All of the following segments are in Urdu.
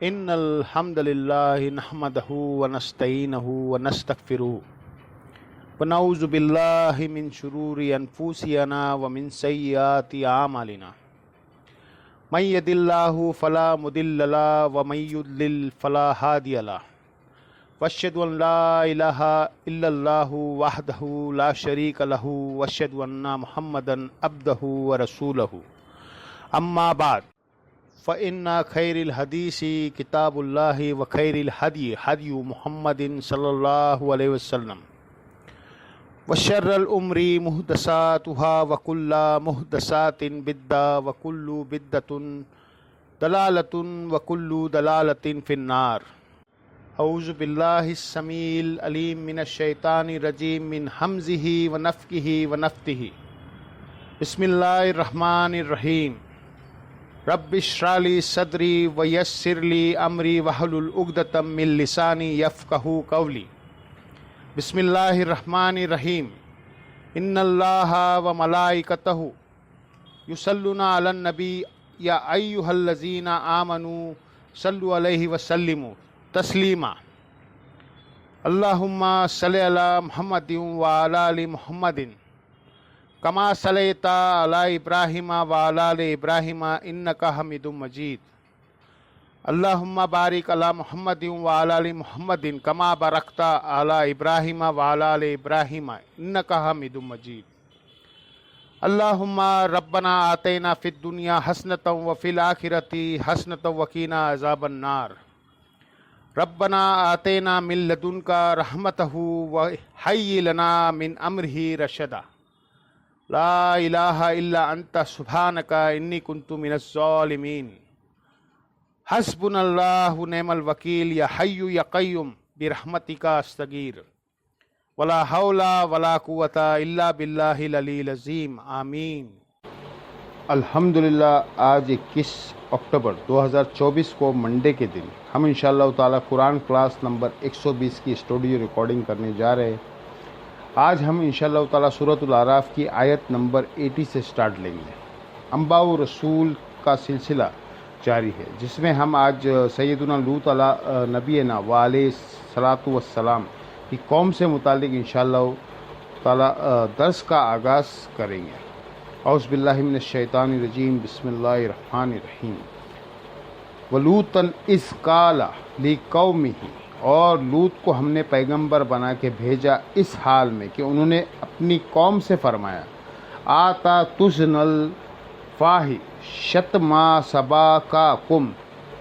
ان الحمد للہ نحمده ونستعینه ونستغفره ونعوذ باللہ من شرور انفسنا ومن سیئات اعمالنا من یهد اللہ فلا مضل له ومن یضلل فلا ہادی له واشهد ان لا الہ الا اللہ وحدہ لا شریک له واشهد ان محمدا عبدہ ورسولہ اما بعد فإن خیر الحدیث کتاب اللہ وخیر الہدی ہدی محمد صلی اللہ علیہ وسلم وشر الامور محدثاتها وکل محدثات بدعۃ وکل بدعۃ ضلالۃ وکل ضلالۃ فی النار۔ اعوذ باللہ السمیع العلیم من الشیطان الرجیم من ہمزہ ونفخہ ونفثہ۔ بسم اللہ الرحمن الرحیم۔ رب اشرح لی صدری ویسر لی امری واحلل عقدۃ من لسانی یفقہوا قولی۔ بسم اللہ الرحمن الرحیم۔ ان اللہ وملائکتہ یصلون علی النبی یا ایھا الذین آمنوا صلوا علیہ وسلموا تسلیما۔ اللہم صل علی محمد وعلی آل محمد کما صلیت علی ابراہیم وعلی آل ابراہیم انک حمید مجید۔ اللہم بارک علی محمد وعلی آل محمد کما بارکت علی ابراہیم وعلی آل ابراہیم انک حمید مجید۔ اللہم ربنا آتینا فی الدنیا حسنۃ وفی الآخرۃ حسنۃ وقنا عذاب النار۔ ربنا آتینا من لدنک رحمتہ وہیئ لنا من امرہ رشدا۔ لا الہ الا انت سبحانک انی کنت من الظالمین۔ حسبنا اللہ ونعم الوکیل یا حی یا قیوم برحمتک استغیث ولا حول ولا قوۃ الا باللہ العلی العظیم آمین۔ الحمدللہ آج 21 اکتوبر 2024 کو منڈے کے دن ہم انشاءاللہ تعالی قرآن کلاس نمبر 120 کی اسٹوڈیو ریکارڈنگ کرنے جا رہے ہیں۔ آج ہم انشاءاللہ تعالی سورۃ الاعراف کی آیت نمبر 80 سے سٹارٹ لیں گے۔ انباء و رسول کا سلسلہ جاری ہے، جس میں ہم آج سیدنا لوط علیہ نبینا و علیہ الصلاۃ والسلام کی قوم سے متعلق انشاءاللہ تعالی درس کا آغاز کریں گے۔ اعوذ باللہ من الشیطان الرجیم، بسم اللہ الرحمن الرحیم۔ وَلُوطًا اذ قَالَ لِقَوْمِهِ، اور لوط کو ہم نے پیغمبر بنا کے بھیجا اس حال میں کہ انہوں نے اپنی قوم سے فرمایا، آتا تزن الفاحشۃ ما سبقکم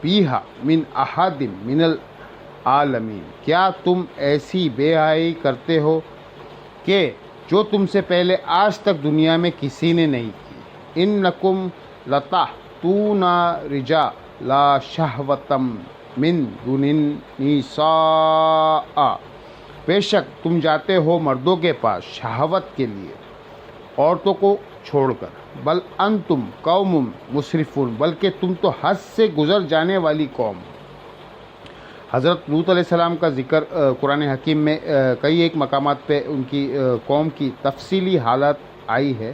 بہا من احد من العالمین، کیا تم ایسی بے حیائی کرتے ہو کہ جو تم سے پہلے آج تک دنیا میں کسی نے نہیں کی۔ انکم لتأتون رجالا شہوۃ من دون النساء، بے شک تم جاتے ہو مردوں کے پاس شہوت کے لیے عورتوں کو چھوڑ کر۔ بل انتم قوم مسرفون، بلکہ تم تو حد سے گزر جانے والی قوم۔ حضرت لوط علیہ السلام کا ذکر قرآن حکیم میں کئی ایک مقامات پہ ان کی قوم کی تفصیلی حالت آئی ہے۔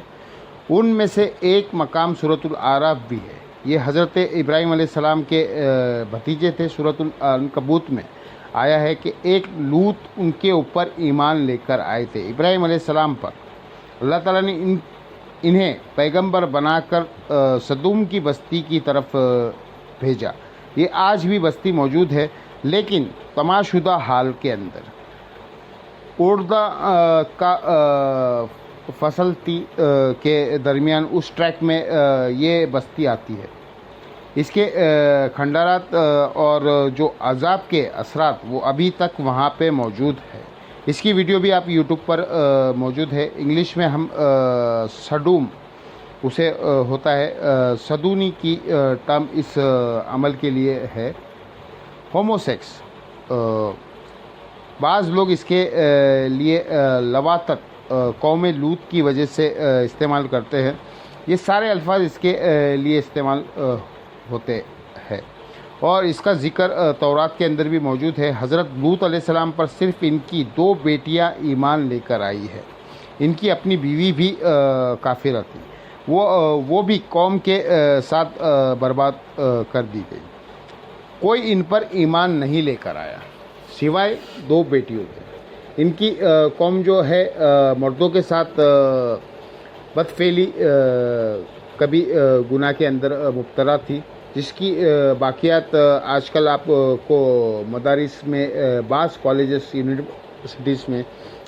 ان میں سے ایک مقام سورۃ الاعراف بھی ہے۔ یہ حضرت ابراہیم علیہ السلام کے بھتیجے تھے۔ سورۃ العنکبوت میں آیا ہے کہ ایک لوط ان کے اوپر ایمان لے کر آئے تھے، ابراہیم علیہ السلام پر۔ اللہ تعالیٰ نے انہیں پیغمبر بنا کر سدوم کی بستی کی طرف بھیجا۔ یہ آج بھی بستی موجود ہے، لیکن تماشدہ حال کے اندر۔ اردہ کا فصل کے درمیان اس ٹریک میں یہ بستی آتی ہے۔ اس کے کھنڈرات اور جو عذاب کے اثرات وہ ابھی تک وہاں پہ موجود ہے۔ اس کی ویڈیو بھی آپ یوٹیوب پر موجود ہے۔ انگلش میں ہم سڈوم اسے ہوتا ہے، سدونی کی ٹرم اس عمل کے لیے ہے، ہوموسیکس۔ بعض لوگ اس کے لیے لواطت قوم لوط کی وجہ سے استعمال کرتے ہیں۔ یہ سارے الفاظ اس کے لیے استعمال ہوتے ہیں، اور اس کا ذکر تورات کے اندر بھی موجود ہے۔ حضرت لوط علیہ السلام پر صرف ان کی 2 بیٹیاں ایمان لے کر آئی ہے۔ ان کی اپنی بیوی بھی کافرہ تھی، وہ بھی قوم کے ساتھ برباد کر دی گئی۔ کوئی ان پر ایمان نہیں لے کر آیا سوائے 2 بیٹیوں کے. ان کی قوم جو ہے مردوں کے ساتھ بدفعلی کبھی گناہ کے اندر مبتلا تھی، جس کی باقیات آج کل آپ کو مدارس میں بعض کالجز یونیورسٹیز میں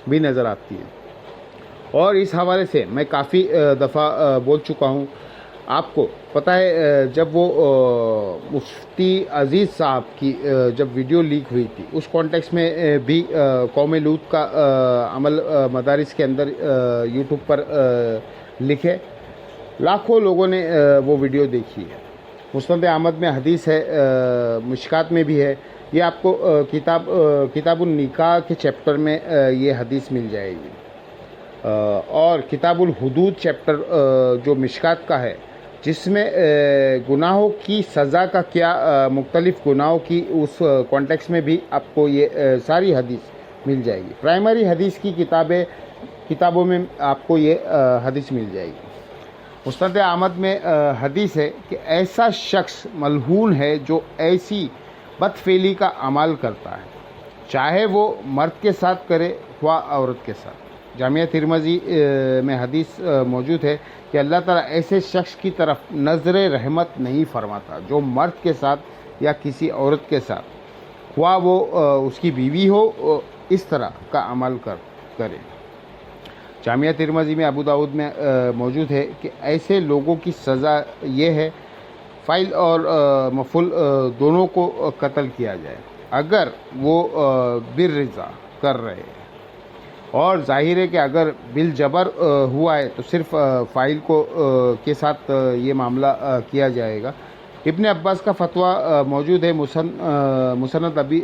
بھی نظر آتی ہیں. اور اس حوالے سے میں کافی دفعہ بول چکا ہوں. آپ کو پتہ ہے جب وہ مفتی عزیز صاحب کی جب ویڈیو لیک ہوئی تھی، اس کانٹیکس میں بھی قوم لوط کا عمل مدارس کے اندر یوٹیوب پر لکھے، لاکھوں لوگوں نے وہ ویڈیو دیکھی ہے. مسند احمد میں حدیث ہے، مشکات میں بھی ہے. یہ آپ کو کتاب النکاح کے چیپٹر میں یہ حدیث مل جائے گی. اور کتاب الحدود چیپٹر جو مشکات کا ہے، جس میں گناہوں کی سزا کا کیا مختلف گناہوں کی اس کانٹیکس میں بھی آپ کو یہ ساری حدیث مل جائے گی. پرائمری حدیث کی کتابوں میں آپ کو یہ حدیث مل جائے گی. مسند احمد میں حدیث ہے کہ ایسا شخص ملعون ہے جو ایسی بدفعلی کا عمل کرتا ہے، چاہے وہ مرد کے ساتھ کرے یا عورت کے ساتھ. جامعہ ترمذی میں حدیث موجود ہے کہ اللہ تعالیٰ ایسے شخص کی طرف نظر رحمت نہیں فرماتا جو مرد کے ساتھ یا کسی عورت کے ساتھ، خواہ وہ اس کی بیوی ہو، اس طرح کا عمل کرے. جامعہ ترمذی میں ابو داؤد میں موجود ہے کہ ایسے لوگوں کی سزا یہ ہے فاعل اور مفعول دونوں کو قتل کیا جائے اگر وہ بالرضا کر رہے ہیں. اور ظاہر ہے کہ اگر بالجبر ہوا ہے تو صرف فاعل کو کے ساتھ یہ معاملہ کیا جائے گا. ابن عباس کا فتویٰ موجود ہے مسند ابی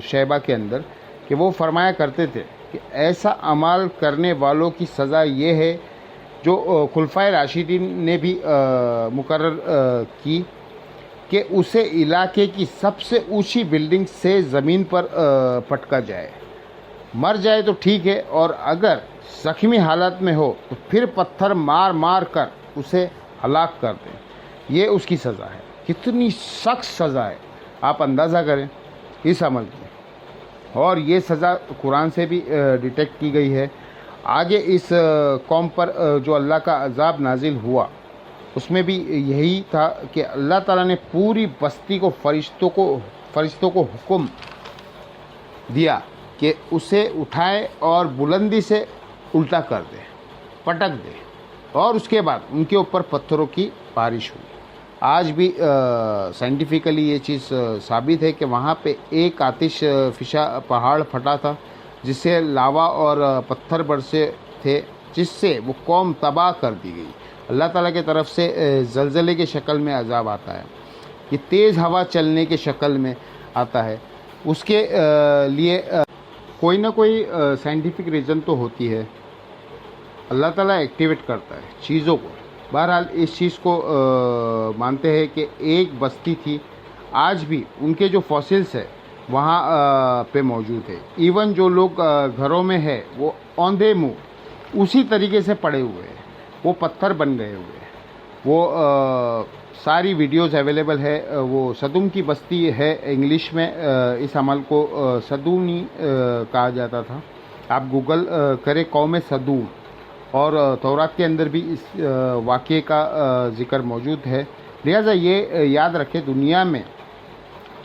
شیبہ کے اندر کہ وہ فرمایا کرتے تھے کہ ایسا عمل کرنے والوں کی سزا یہ ہے جو خلفائے راشدین نے بھی مقرر کی کہ اسے علاقے کی سب سے اونچی بلڈنگ سے زمین پر پٹکا جائے. مر جائے تو ٹھیک ہے، اور اگر زخمی حالت میں ہو تو پھر پتھر مار مار کر اسے ہلاک کر دیں. یہ اس کی سزا ہے. کتنی سخت سزا ہے، آپ اندازہ کریں اس عمل کی. اور یہ سزا قرآن سے بھی ڈیٹیکٹ کی گئی ہے. آگے اس قوم پر جو اللہ کا عذاب نازل ہوا، اس میں بھی یہی تھا کہ اللہ تعالیٰ نے پوری بستی کو فرشتوں کو حکم دیا کہ اسے اٹھائے اور بلندی سے الٹا کر دے، پٹک دے، اور اس کے بعد ان کے اوپر پتھروں کی بارش ہوئی. آج بھی سائنٹیفیکلی یہ چیز ثابت ہے کہ وہاں پہ ایک آتش فشاں پہاڑ پھٹا تھا جس سے لاوا اور پتھر برسے تھے، جس سے وہ قوم تباہ کر دی گئی. اللہ تعالیٰ کی طرف سے زلزلے کے شکل میں عذاب آتا ہے، یہ تیز ہوا چلنے کے شکل میں آتا ہے. اس کے لیے کوئی نہ کوئی سائنٹیفک ریزن تو ہوتی ہے. اللہ تعالیٰ ایکٹیویٹ کرتا ہے چیزوں کو. بہرحال اس چیز کو مانتے ہیں کہ ایک بستی تھی، آج بھی ان کے جو فاسلز ہے وہاں پہ موجود ہے. ایون جو لوگ گھروں میں ہے وہ اوندھے منہ اسی طریقے سے پڑے ہوئے ہیں، وہ پتھر بن گئے ہوئے ہیں. وہ ساری ویڈیوز اویلیبل ہے. وہ صدوم کی بستی ہے، انگلش میں اس عمل کو صدومی کہا جاتا تھا. آپ گوگل کریں قوم صدوم، اور تورات کے اندر بھی اس واقعے کا ذکر موجود ہے. لہٰذا یہ یاد رکھیں، دنیا میں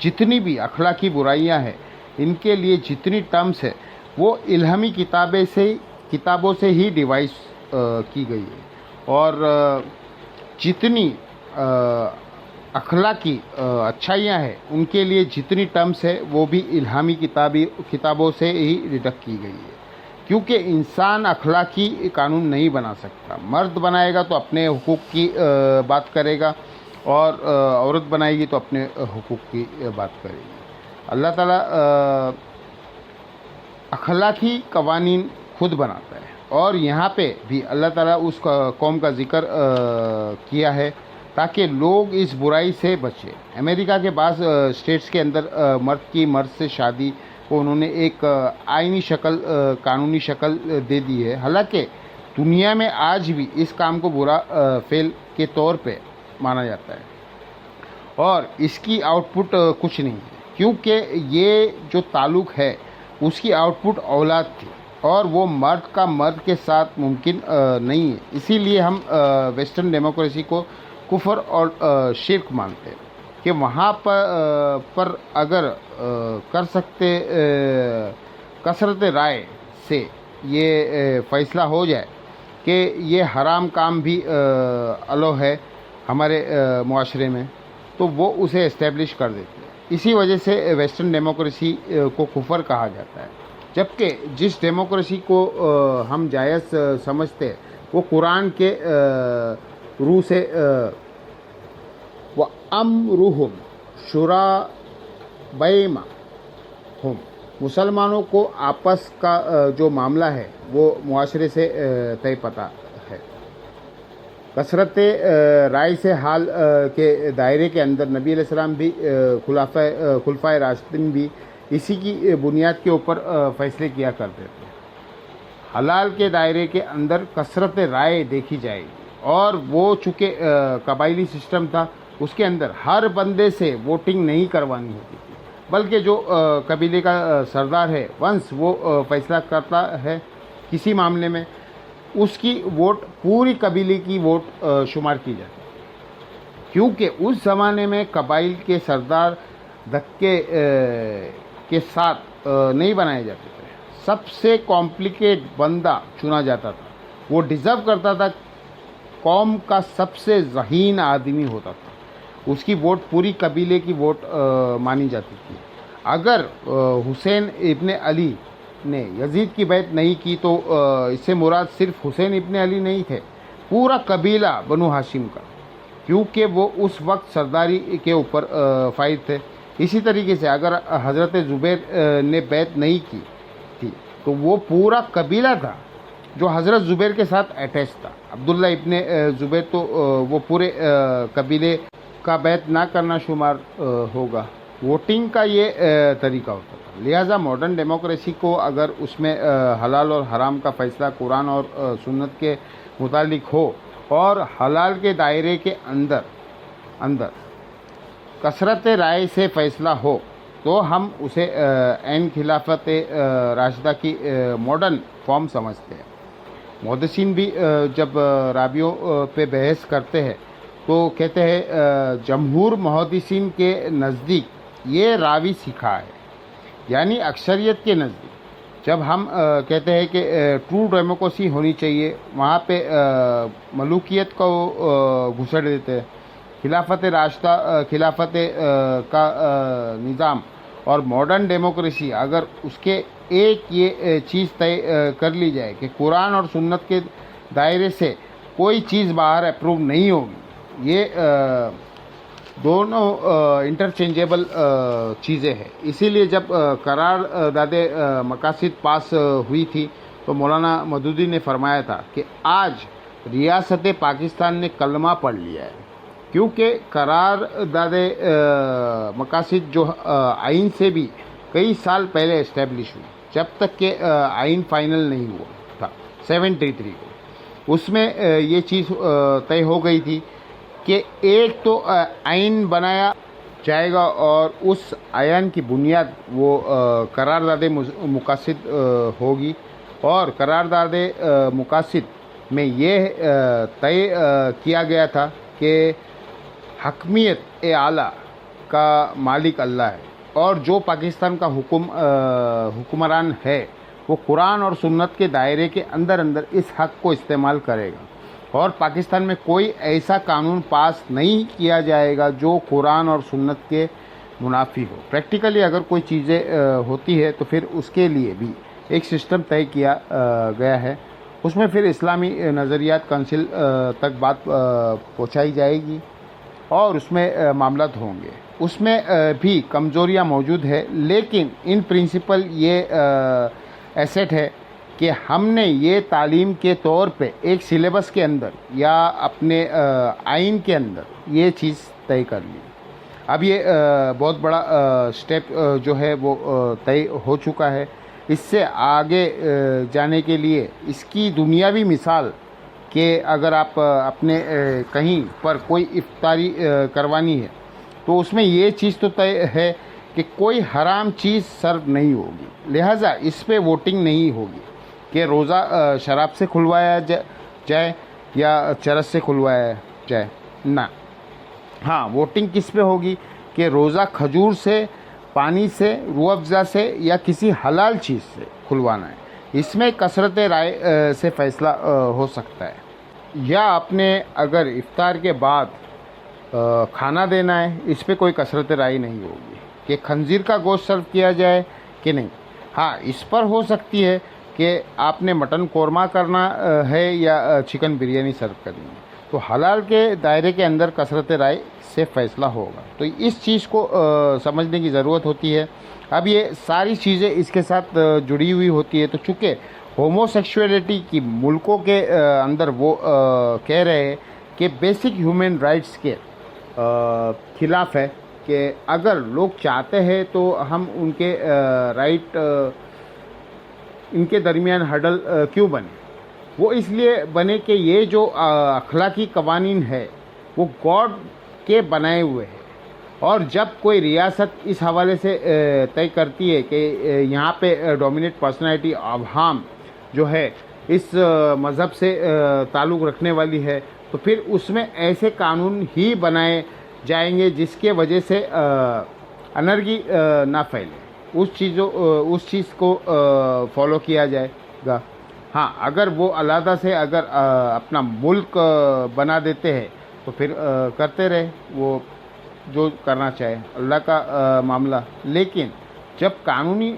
جتنی بھی اخلاقی برائیاں ہیں، ان کے لیے جتنی ٹرمز ہے وہ الہامی کتابوں سے ہی ڈیوائز کی گئی ہے. اور جتنی اخلاقی اچھائیاں ہیں ان کے لیے جتنی ٹرمز ہے وہ بھی الہامی کتابوں سے ہی ڈیڈکٹ کی گئی ہے. کیونکہ انسان اخلاقی قانون نہیں بنا سکتا. مرد بنائے گا تو اپنے حقوق کی بات کرے گا، اور عورت بنائے گی تو اپنے حقوق کی بات کرے گی. اللہ تعالیٰ اخلاقی قوانین خود بناتا ہے، اور یہاں پہ بھی اللہ تعالیٰ اس قوم کا ذکر کیا ہے تاکہ لوگ اس برائی سے بچیں. امریکہ کے بعض اسٹیٹس کے اندر مرد سے شادی کو انہوں نے ایک آئینی شکل، قانونی شکل دے دی ہے. حالانکہ دنیا میں آج بھی اس کام کو برا فعل کے طور پہ مانا جاتا ہے. اور اس کی آؤٹ پٹ کچھ نہیں ہے، کیونکہ یہ جو تعلق ہے اس کی آؤٹ پٹ اولاد تھی، اور وہ مرد کا مرد کے ساتھ ممکن نہیں ہے۔ اسی لیے ہم ویسٹرن ڈیموکریسی کو کفر اور شرک مانتے ہیں کہ وہاں پر اگر کر سکتے کثرت رائے سے یہ فیصلہ ہو جائے کہ یہ حرام کام بھی الو ہے ہمارے معاشرے میں، تو وہ اسے اسٹیبلش کر دیتے ہیں۔ اسی وجہ سے ویسٹرن ڈیموکریسی کو کفر کہا جاتا ہے، جبکہ جس ڈیموکریسی کو ہم جائز سمجھتے ہیں وہ قرآن کے روح سے وَأَمْرُهُمْ شُورَىٰ بَيْنَهُمْ، مسلمانوں کو آپس کا جو معاملہ ہے وہ معاشرے سے طے پتہ ہے۔ کثرت رائے سے حال کے دائرے کے اندر نبی علیہ السلام بھی خلفائے راشدین بھی اسی کی بنیاد کے اوپر فیصلے کیا کرتے تھے۔ حلال کے دائرے کے اندر کثرت رائے دیکھی جائے گی، اور وہ چونکہ قبائلی سسٹم تھا، اس کے اندر ہر بندے سے ووٹنگ نہیں کروانی ہوتی تھی، بلکہ جو قبیلے کا سردار ہے ونس وہ فیصلہ کرتا ہے کسی معاملے میں، اس کی ووٹ پوری قبیلے کی ووٹ شمار کی جاتی ہے، کیونکہ اس زمانے میں قبائل کے سردار دھکے کے ساتھ نہیں بنائے جاتے تھے۔ سب سے کمپلیکیٹ بندہ چنا جاتا تھا، وہ ڈیزرو کرتا تھا، قوم کا سب سے ذہین آدمی ہوتا تھا، اس کی ووٹ پوری قبیلے کی ووٹ مانی جاتی تھی۔ اگر حسین ابن علی نے یزید کی بیعت نہیں کی تو اس سے مراد صرف حسین ابن علی نہیں تھے، پورا قبیلہ بنو ہاشم کا، کیونکہ وہ اس وقت سرداری کے اوپر فائز تھے۔ اسی طریقے سے اگر حضرت زبیر نے بیعت نہیں کی تھی تو وہ پورا قبیلہ تھا جو حضرت زبیر کے ساتھ اٹیچ تھا۔ عبداللہ ابن زبیر تو وہ پورے قبیلے کا بیعت نہ کرنا شمار ہوگا۔ ووٹنگ کا یہ طریقہ ہوتا تھا، لہٰذا ماڈرن ڈیموکریسی کو اگر اس میں حلال اور حرام کا فیصلہ قرآن اور سنت کے متعلق ہو، اور حلال کے دائرے کے اندر کثرت رائے سے فیصلہ ہو، تو ہم اسے عین خلافت راشدہ کی ماڈرن فارم سمجھتے ہیں۔ محدثین بھی جب راویوں پہ بحث کرتے ہیں تو کہتے ہیں جمہور محدثین کے نزدیک یہ راوی سکھا ہے، یعنی اکثریت کے نزدیک۔ جب ہم کہتے ہیں کہ ٹرو ڈیموکریسی ہونی چاہیے، وہاں پہ ملوکیت کو گھسڑ دیتے ہیں۔ خلافت راشدہ، خلافت کا نظام اور ماڈرن ڈیموکریسی، اگر اس کے ایک یہ چیز طے کر لی جائے کہ قرآن اور سنت کے دائرے سے کوئی چیز باہر اپروو نہیں ہوگی، یہ دونوں انٹرچینجیبل چیزیں ہیں۔ اسی لیے جب قرارداد مقاصد پاس ہوئی تھی تو مولانا مودودی نے فرمایا تھا کہ آج ریاست پاکستان نے کلمہ پڑھ لیا ہے، کیونکہ قرارداد مقاصد جو آئین سے بھی کئی سال پہلے اسٹیبلش ہوئی، جب تک کہ آئین فائنل نہیں ہوا تھا 73 کو۔ اس میں یہ چیز طے ہو گئی تھی کہ ایک تو آئین بنایا جائے گا، اور اس آئین کی بنیاد وہ قرارداد مقاصد ہوگی، اور قرارداد مقاصد میں یہ طے کیا گیا تھا کہ حکمیت اعلیٰ کا مالک اللہ ہے، اور جو پاکستان کا حکمران ہے وہ قرآن اور سنت کے دائرے کے اندر اس حق کو استعمال کرے گا، اور پاکستان میں کوئی ایسا قانون پاس نہیں کیا جائے گا جو قرآن اور سنت کے منافی ہو۔ پریکٹیکلی اگر کوئی چیزیں ہوتی ہے تو پھر اس کے لیے بھی ایک سسٹم طے کیا گیا ہے، اس میں پھر اسلامی نظریات کونسل تک بات پہنچائی جائے گی، اور اس میں معاملات ہوں گے۔ اس میں بھی کمزوریاں موجود ہے، لیکن ان پرنسپل یہ ایسٹ ہے کہ ہم نے یہ تعلیم کے طور پہ ایک سلیبس کے اندر یا اپنے آئین کے اندر یہ چیز طے کر لی۔ اب یہ بہت بڑا سٹیپ جو ہے وہ طے ہو چکا ہے۔ اس سے آگے جانے کے لیے اس کی دنیاوی مثال کہ اگر آپ اپنے کہیں پر کوئی افطاری کروانی ہے تو اس میں یہ چیز تو طے ہے کہ کوئی حرام چیز سرو نہیں ہوگی، لہٰذا اس پہ ووٹنگ نہیں ہوگی کہ روزہ شراب سے کھلوایا جائے یا چرس سے کھلوایا جائے، نہ۔ ہاں، ووٹنگ کس پہ ہوگی کہ روزہ کھجور سے، پانی سے، روح افزا سے یا کسی حلال چیز سے کھلوانا ہے۔ اس میں کثرت رائے سے فیصلہ ہو سکتا ہے، یا آپ نے اگر افطار کے بعد کھانا دینا ہے، اس پہ کوئی کثرت رائے نہیں ہوگی کہ خنزیر کا گوشت سرو کیا جائے کہ نہیں۔ ہاں، اس پر ہو سکتی ہے کہ آپ نے مٹن قورمہ کرنا ہے یا چکن بریانی سرو کرنی ہے، تو حلال کے دائرے کے اندر کثرت رائے سے فیصلہ ہوگا۔ تو اس چیز کو سمجھنے کی ضرورت ہوتی ہے۔ اب یہ ساری چیزیں اس کے ساتھ جڑی ہوئی ہوتی ہے، تو چونکہ ہومو سیکشولیٹی کی ملکوں کے اندر وہ کہہ رہے ہیں کہ بیسک ہیومن رائٹس کے خلاف ہے کہ اگر لوگ چاہتے ہیں تو ہم ان کے رائٹ ان کے درمیان ہرڈل کیوں بنے؟ وہ اس لیے بنے کہ یہ جو اخلاقی قوانین ہے وہ گاڈ کے بنائے ہوئے ہیں، اور جب کوئی ریاست اس حوالے سے طے کرتی ہے کہ یہاں پہ ڈومینیٹ پرسنالٹی عوام جو ہے اس مذہب سے تعلق رکھنے والی ہے، تو پھر اس میں ایسے قانون ہی بنائے جائیں گے جس کے وجہ سے انرگی نہ پھیلے، اس چیز کو فالو کیا جائے گا۔ ہاں، اگر وہ علیحدہ سے اگر اپنا ملک بنا دیتے ہیں تو پھر کرتے رہے وہ جو کرنا چاہے، اللہ کا معاملہ۔ لیکن جب قانونی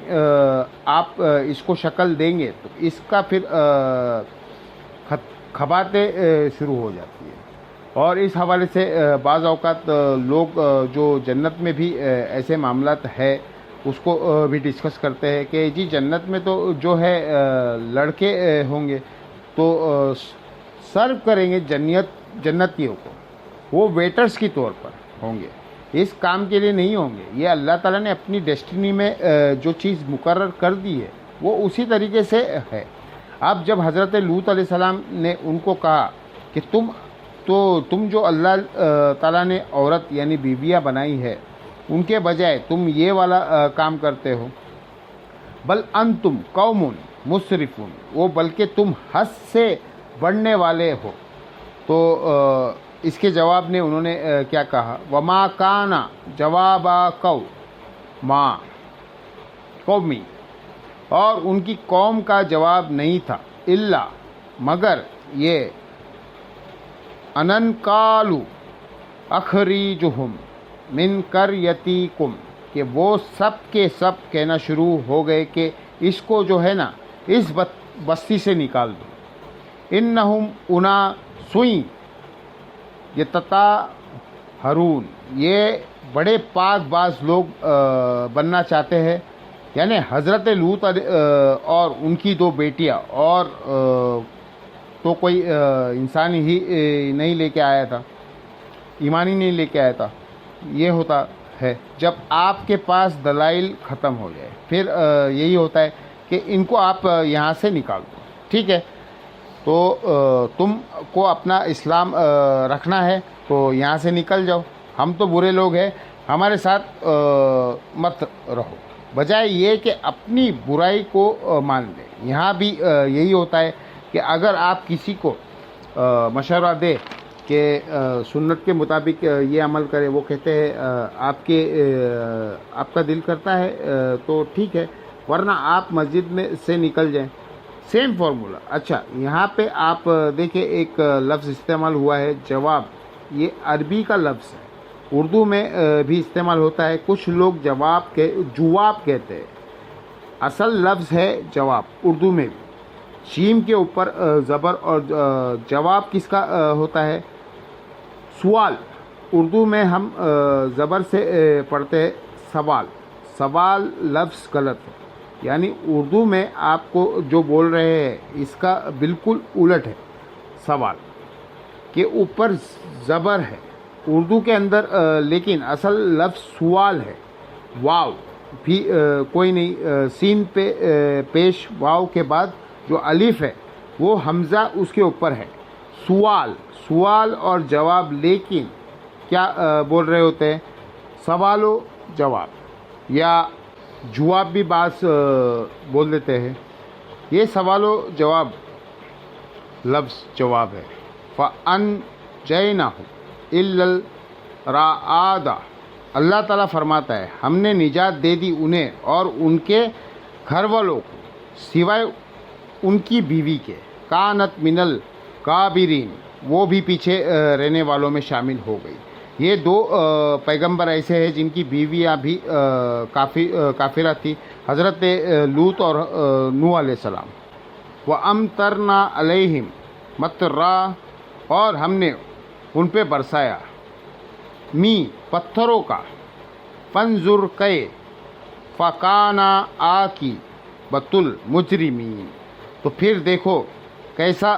آپ اس کو شکل دیں گے تو اس کا پھر کھباتیں شروع ہو جاتی ہیں، اور اس حوالے سے بعض اوقات لوگ جو جنت میں بھی ایسے معاملات ہے اس کو بھی ڈسکس کرتے ہیں کہ جی جنت میں تو جو ہے لڑکے ہوں گے تو سرو کریں گے جنتیوں کو، وہ ویٹرز کی طور پر ہوں گے، اس کام کے لیے نہیں ہوں گے۔ یہ اللہ تعالیٰ نے اپنی ڈیسٹینی میں جو چیز مقرر کر دی ہے وہ اسی طریقے سے ہے۔ اب جب حضرت لوط علیہ السلام نے ان کو کہا کہ تم جو اللہ تعالیٰ نے عورت یعنی بیویاں بنائی ہے ان کے بجائے تم یہ والا کام کرتے ہو، بل انتم قوم مسرفون، وہ بلکہ تم حد سے بڑھنے والے ہو۔ تو اس کے جواب نے انہوں نے کیا کہا؟ وما کان جواب قومی، اور ان کی قوم کا جواب نہیں تھا الا مگر یہ انن قالوا اخریجہم من قریتکم، کہ وہ سب کے سب کہنا شروع ہو گئے کہ اس کو جو ہے نا اس بستی سے نکال دو۔ انہم اناس یتطہرون، یہ بڑے پاک باز لوگ بننا چاہتے ہیں، یعنی حضرت لوط اور ان کی دو بیٹیاں، اور تو کوئی انسان ہی نہیں لے کے آیا تھا، ایمان ہی نہیں لے کے آیا تھا۔ یہ ہوتا ہے جب آپ کے پاس دلائل ختم ہو جائے، پھر یہی ہوتا ہے کہ ان کو آپ یہاں سے نکال دو، ٹھیک ہے؟ تو تم کو اپنا اسلام رکھنا ہے تو یہاں سے نکل جاؤ، ہم تو برے لوگ ہیں، ہمارے ساتھ مت رہو، بجائے یہ کہ اپنی برائی کو مان لیں۔ یہاں بھی یہی ہوتا ہے کہ اگر آپ کسی کو مشورہ دے کہ سنت کے مطابق یہ عمل کرے، وہ کہتے ہیں آپ کا دل کرتا ہے تو ٹھیک ہے، ورنہ آپ مسجد میں سے نکل جائیں، سیم فارمولا۔ اچھا، یہاں پہ آپ دیکھیں ایک لفظ استعمال ہوا ہے جواب، یہ عربی کا لفظ ہے، اردو میں بھی استعمال ہوتا ہے، کچھ لوگ جواب کہتے ہیں، اصل لفظ ہے جواب اردو میں بھی، شیم کے اوپر زبر، اور جواب کس کا ہوتا ہے؟ سوال، اردو میں ہم زبر سے پڑھتے ہیں سوال لفظ غلط ہے، یعنی اردو میں آپ کو جو بول رہے ہیں اس کا بالکل الٹ ہے، سوال کے اوپر زبر ہے اردو کے اندر، لیکن اصل لفظ سوال ہے، واو بھی کوئی نہیں، سین پہ پیش واو کے بعد جو الف ہے وہ حمزہ اس کے اوپر ہے، سوال اور جواب۔ لیکن کیا بول رہے ہوتے ہیں؟ سوال و جواب یا جواب بھی بعض بول دیتے ہیں. یہ سوال و جواب لفظ جواب ہے. فَأَنْجَيْنَاهُ إِلَّا الرَّعَادَ. اللہ تعالیٰ فرماتا ہے ہم نے نجات دے دی انہیں اور ان کے گھر والوں کو سوائے ان کی بیوی کے. کانت من الغابرین. وہ بھی پیچھے رہنے والوں میں شامل ہو گئی. یہ دو پیغمبر ایسے ہیں جن کی بیویاں بھی کافرہ تھی، حضرت لوط اور نوح علیہ السلام. وَأَمْطَرْنَا عَلَيْهِمْ مَطْرًا. اور ہم نے ان پہ برسایا پتھروں کا. فَانظُرْ كَيْفَ كَانَ عَاقِبَةُ الْمُجْرِمِينَ. تو پھر دیکھو کیسا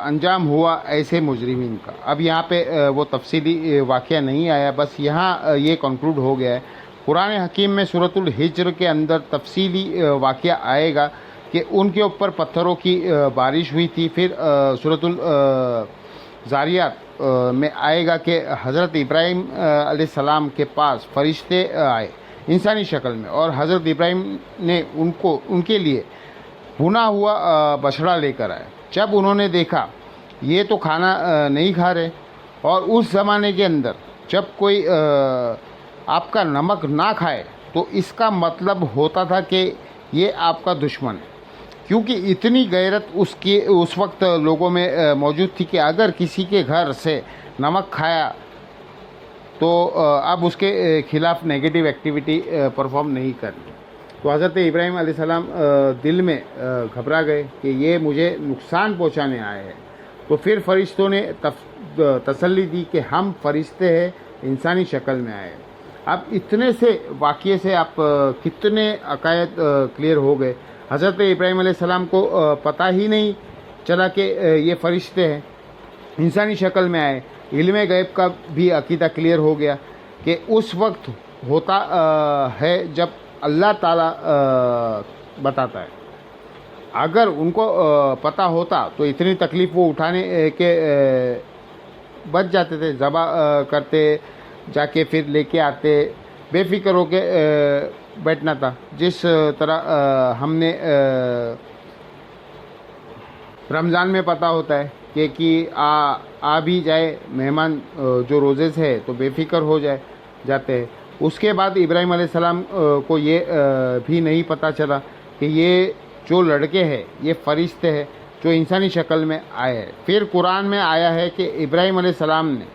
انجام ہوا ایسے مجرمین کا. اب یہاں پہ وہ تفصیلی واقعہ نہیں آیا، بس یہاں یہ کنکلوڈ ہو گیا ہے. قرآن حکیم میں سورۃ الحجر کے اندر تفصیلی واقعہ آئے گا کہ ان کے اوپر پتھروں کی بارش ہوئی تھی. پھر سورۃ الزاریات میں آئے گا کہ حضرت ابراہیم علیہ السلام کے پاس فرشتے آئے انسانی شکل میں، اور حضرت ابراہیم نے ان کے لیے بھنا ہوا بچڑا لے کر آئے. جب انہوں نے دیکھا یہ تو کھانا نہیں کھا رہے، اور اس زمانے کے اندر جب کوئی آپ کا نمک نہ کھائے تو اس کا مطلب ہوتا تھا کہ یہ آپ کا دشمن ہے، کیونکہ اتنی غیرت اس وقت لوگوں میں موجود تھی کہ اگر کسی کے گھر سے نمک کھایا تو اب اس کے خلاف نیگیٹو ایکٹیویٹی پرفارم نہیں کرنی. تو حضرت ابراہیم علیہ السلام دل میں گھبرا گئے کہ یہ مجھے نقصان پہنچانے آئے ہیں. تو پھر فرشتوں نے تسلی دی کہ ہم فرشتے ہیں، انسانی شکل میں آئے. اب اتنے سے واقعے سے آپ کتنے عقائد کلیئر ہو گئے. حضرت ابراہیم علیہ السلام کو پتہ ہی نہیں چلا کہ یہ فرشتے ہیں، انسانی شکل میں آئے. علم غیب کا بھی عقیدہ کلیئر ہو گیا کہ اس وقت ہوتا ہے جب اللہ تعالیٰ بتاتا ہے. اگر ان کو پتہ ہوتا تو اتنی تکلیف وہ اٹھانے کے بچ جاتے تھے، ذبح کرتے، جا کے پھر لے کے آتے، بے فکر ہو کے بیٹھنا تھا. جس طرح ہم نے رمضان میں پتہ ہوتا ہے کہ آ بھی جائے مہمان جو روزے سے ہے تو بے فکر ہو جاتے ہیں. اس کے بعد ابراہیم علیہ السلام کو یہ بھی نہیں پتہ چلا کہ یہ جو لڑکے ہیں یہ فرشتے ہیں جو انسانی شکل میں آئے ہیں. پھر قرآن میں آیا ہے کہ ابراہیم علیہ السلام نے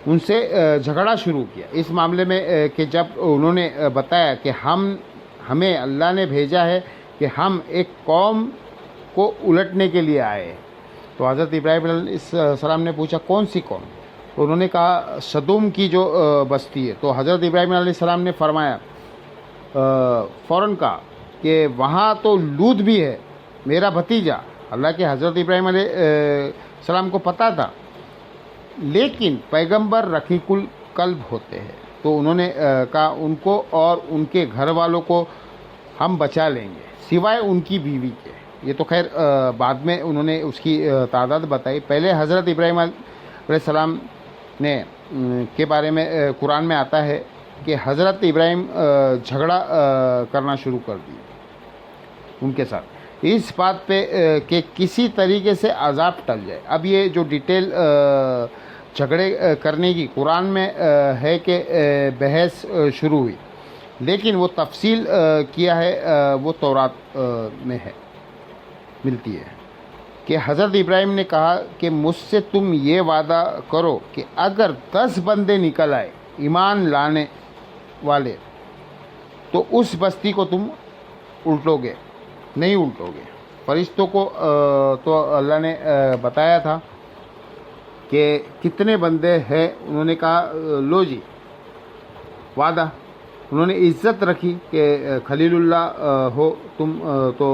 ان سے جھگڑا شروع کیا اس معاملے میں کہ جب انہوں نے بتایا کہ ہمیں اللہ نے بھیجا ہے کہ ہم ایک قوم کو الٹنے کے لیے آئے ہیں. تو حضرت ابراہیم علیہ السلام نے پوچھا کون سی قوم؟ تو انہوں نے کہا سدوم کی جو بستی ہے. تو حضرت ابراہیم علیہ السلام نے فرمایا فوراً کہا کہ وہاں تو لوط بھی ہے میرا بھتیجا. حالانکہ حضرت ابراہیم علیہ السلام کو پتہ تھا، لیکن پیغمبر رقیق القلب ہوتے ہیں. تو انہوں نے کہا ان کو اور ان کے گھر والوں کو ہم بچا لیں گے سوائے ان کی بیوی کے. یہ تو خیر بعد میں انہوں نے اس کی تعداد بتائی. پہلے حضرت ابراہیم علیہ السلام نے کے بارے میں قرآن میں آتا ہے کہ حضرت ابراہیم جھگڑا کرنا شروع کر دی ان کے ساتھ اس بات پہ کہ کسی طریقے سے عذاب ٹل جائے. اب یہ جو ڈیٹیل جھگڑے کرنے کی قرآن میں ہے کہ بحث شروع ہوئی، لیکن وہ تفصیل کیا ہے وہ تورات میں ہے ملتی ہے کہ حضرت ابراہیم نے کہا کہ مجھ سے تم یہ وعدہ کرو کہ اگر 10 بندے نکل آئے ایمان لانے والے تو اس بستی کو تم الٹو گے نہیں الٹو گے. فرشتوں کو تو اللہ نے بتایا تھا کہ کتنے بندے ہیں. انہوں نے کہا لو جی وعدہ. انہوں نے عزت رکھی کہ خلیل اللہ ہو تم تو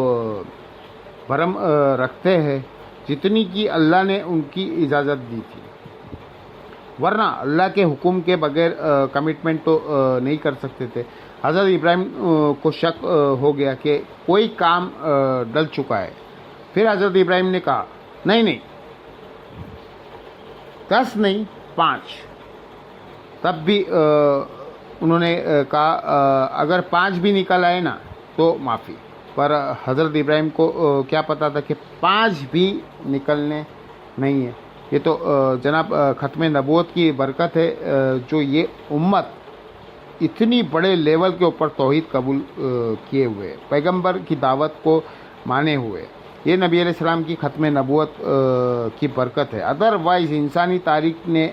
بھرم رکھتے ہیں جتنی کی اللہ نے ان کی اجازت دی تھی، ورنہ اللہ کے حکم کے بغیر کمٹمنٹ تو نہیں کر سکتے تھے. حضرت ابراہیم کو شک ہو گیا کہ کوئی کام ڈل چکا ہے. پھر حضرت ابراہیم نے کہا نہیں 10 نہیں 5. تب بھی انہوں نے کہا اگر 5 بھی نکل آئے نا تو معافی، پر حضرت ابراہیم کو کیا پتہ تھا کہ 5 بھی نکلنے نہیں ہے۔ یہ تو جناب ختم نبوت کی برکت ہے جو یہ امت اتنی بڑے لیول کے اوپر توحید قبول کیے ہوئے، پیغمبر کی دعوت کو مانے ہوئے، یہ نبی علیہ السلام کی ختم نبوت کی برکت ہے۔ ادروائز انسانی تاریخ نے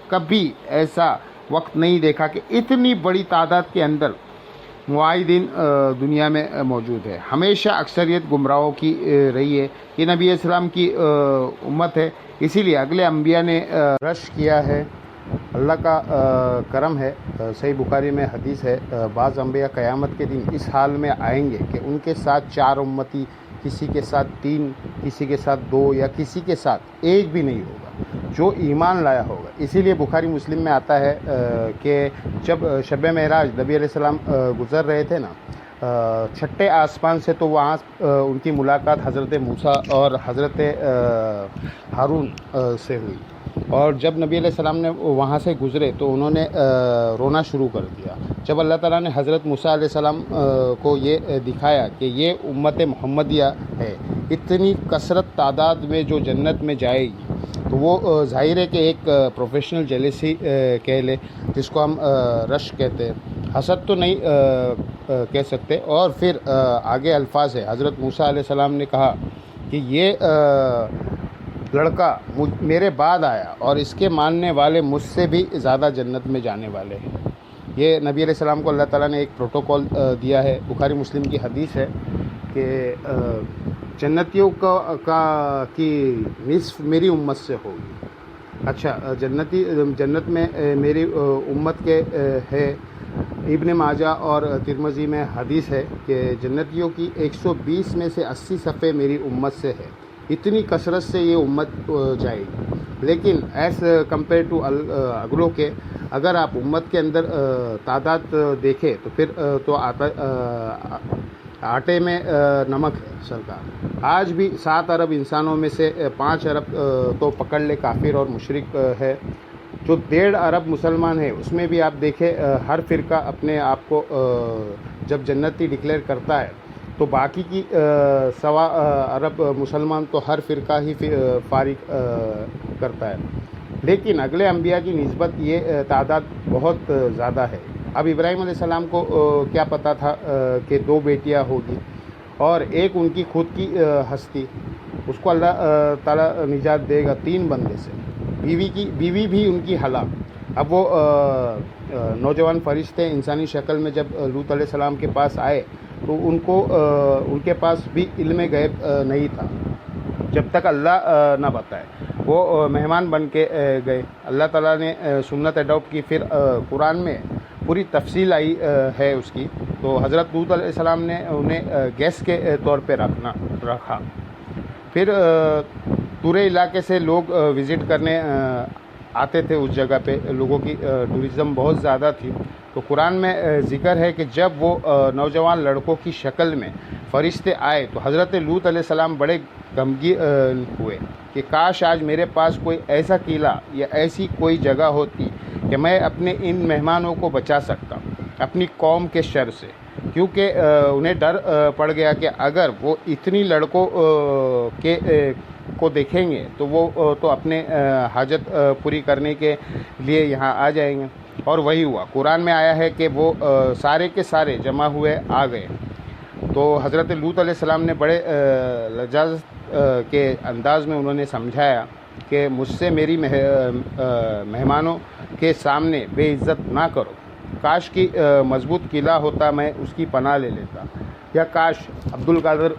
کبھی ایسا وقت نہیں دیکھا کہ اتنی بڑی تعداد کے اندر معاہدین دنیا میں موجود ہے۔ ہمیشہ اکثریت گمراہوں کی رہی ہے، یہ نبی علیہ السلام کی امت ہے، اسی لیے اگلے انبیاء نے رش کیا ہے۔ اللہ کا کرم ہے، صحیح بخاری میں حدیث ہے، بعض انبیاء قیامت کے دن اس حال میں آئیں گے کہ ان کے ساتھ 4 امتی، کسی کے ساتھ 3، کسی کے ساتھ 2 یا کسی کے ساتھ 1 بھی نہیں ہوگا جو ایمان لایا ہوگا۔ اسی لیے بخاری مسلم میں آتا ہے کہ جب شب معراج نبی علیہ السلام گزر رہے تھے نا 6ٹھے آسمان سے، تو وہاں ان کی ملاقات حضرت موسیٰ اور حضرت ہارون سے ہوئی، اور جب نبی علیہ السلام نے وہاں سے گزرے تو انہوں نے رونا شروع کر دیا۔ جب اللہ تعالیٰ نے حضرت موسیٰ علیہ السلام کو یہ دکھایا کہ یہ امت محمدیہ ہے، اتنی کثرت تعداد میں جو جنت میں جائے گی، تو وہ ظاہر ہے کہ ایک پروفیشنل جیلیسی کہہ لے، جس کو ہم رش کہتے ہیں، حسد تو نہیں کہہ سکتے۔ اور پھر آگے الفاظ ہے، حضرت موسیٰ علیہ السلام نے کہا کہ یہ لڑکا میرے بعد آیا اور اس کے ماننے والے مجھ سے بھی زیادہ جنت میں جانے والے ہیں۔ یہ نبی علیہ السلام کو اللہ تعالیٰ نے ایک پروٹوکول دیا ہے۔ بخاری مسلم کی حدیث ہے کہ جنتیوں کی نصف میری امت سے ہوگی۔ اچھا، جنت میں میری امت کے ہے۔ ابن ماجہ اور ترمذی میں حدیث ہے کہ جنتیوں کی 120 میں سے 80 صفحے میری امت سے ہے۔ اتنی کثرت سے یہ امت جائے گی، لیکن ایز کمپیئر ٹو اگلوں کے، اگر آپ امت کے اندر تعداد دیکھیں تو پھر تو آٹے میں نمک ہے سرکار۔ آج بھی 7 ارب انسانوں میں سے 5 ارب تو پکڑ لے کافر اور مشرک ہے، جو 1.5 ارب مسلمان ہے اس میں بھی آپ دیکھیں ہر فرقہ اپنے آپ کو جب جنتی ڈکلیئر کرتا ہے تو باقی کی 1.25 ارب مسلمان تو ہر فرقہ ہی فارغ کرتا ہے، لیکن اگلے انبیاء کی نسبت یہ تعداد بہت زیادہ ہے۔ اب ابراہیم علیہ السلام کو کیا پتہ تھا کہ 2 بیٹیاں ہوگی اور ایک ان کی خود کی ہستی، اس کو اللہ تعالیٰ نجات دے گا 3 بندے سے، بیوی بھی ان کی ہلاک۔ اب وہ نوجوان فرشتے انسانی شکل میں جب لوط علیہ السلام کے پاس آئے تو ان کے پاس بھی علم غیب نہیں تھا جب تک اللہ نہ بتائے، وہ مہمان بن کے گئے۔ اللہ تعالیٰ نے سنت اڈاپٹ کی، پھر قرآن میں پوری تفصیل آئی ہے اس کی، تو حضرت لوط علیہ السلام نے انہیں گیسٹ کے طور پہ رکھا۔ پھر پورے علاقے سے لوگ وزٹ کرنے آتے تھے اس جگہ پہ، لوگوں کی ٹورزم بہت زیادہ تھی۔ تو قرآن میں ذکر ہے کہ جب وہ نوجوان لڑکوں کی شکل میں فرشتے آئے تو حضرت لوط علیہ السلام بڑے غمگین ہوئے کہ کاش آج میرے پاس کوئی ایسا قلعہ یا ایسی کوئی جگہ ہوتی کہ میں اپنے ان مہمانوں کو بچا سکتا اپنی قوم کے شر سے، کیونکہ انہیں ڈر پڑ گیا کہ اگر وہ اتنی لڑکوں کو دیکھیں گے تو وہ تو اپنے حاجت پوری کرنے کے لیے یہاں آ جائیں گے، اور وہی ہوا۔ قرآن میں آیا ہے کہ وہ سارے کے سارے جمع ہوئے آ گئے۔ تو حضرت لوط علیہ السلام نے بڑے لجاجت کے انداز میں انہوں نے سمجھایا کہ مجھ سے میری مہمانوں کے سامنے بے عزت نہ کرو، کاش کی مضبوط قلعہ ہوتا میں اس کی پناہ لے لیتا، یا کاش عبد القادر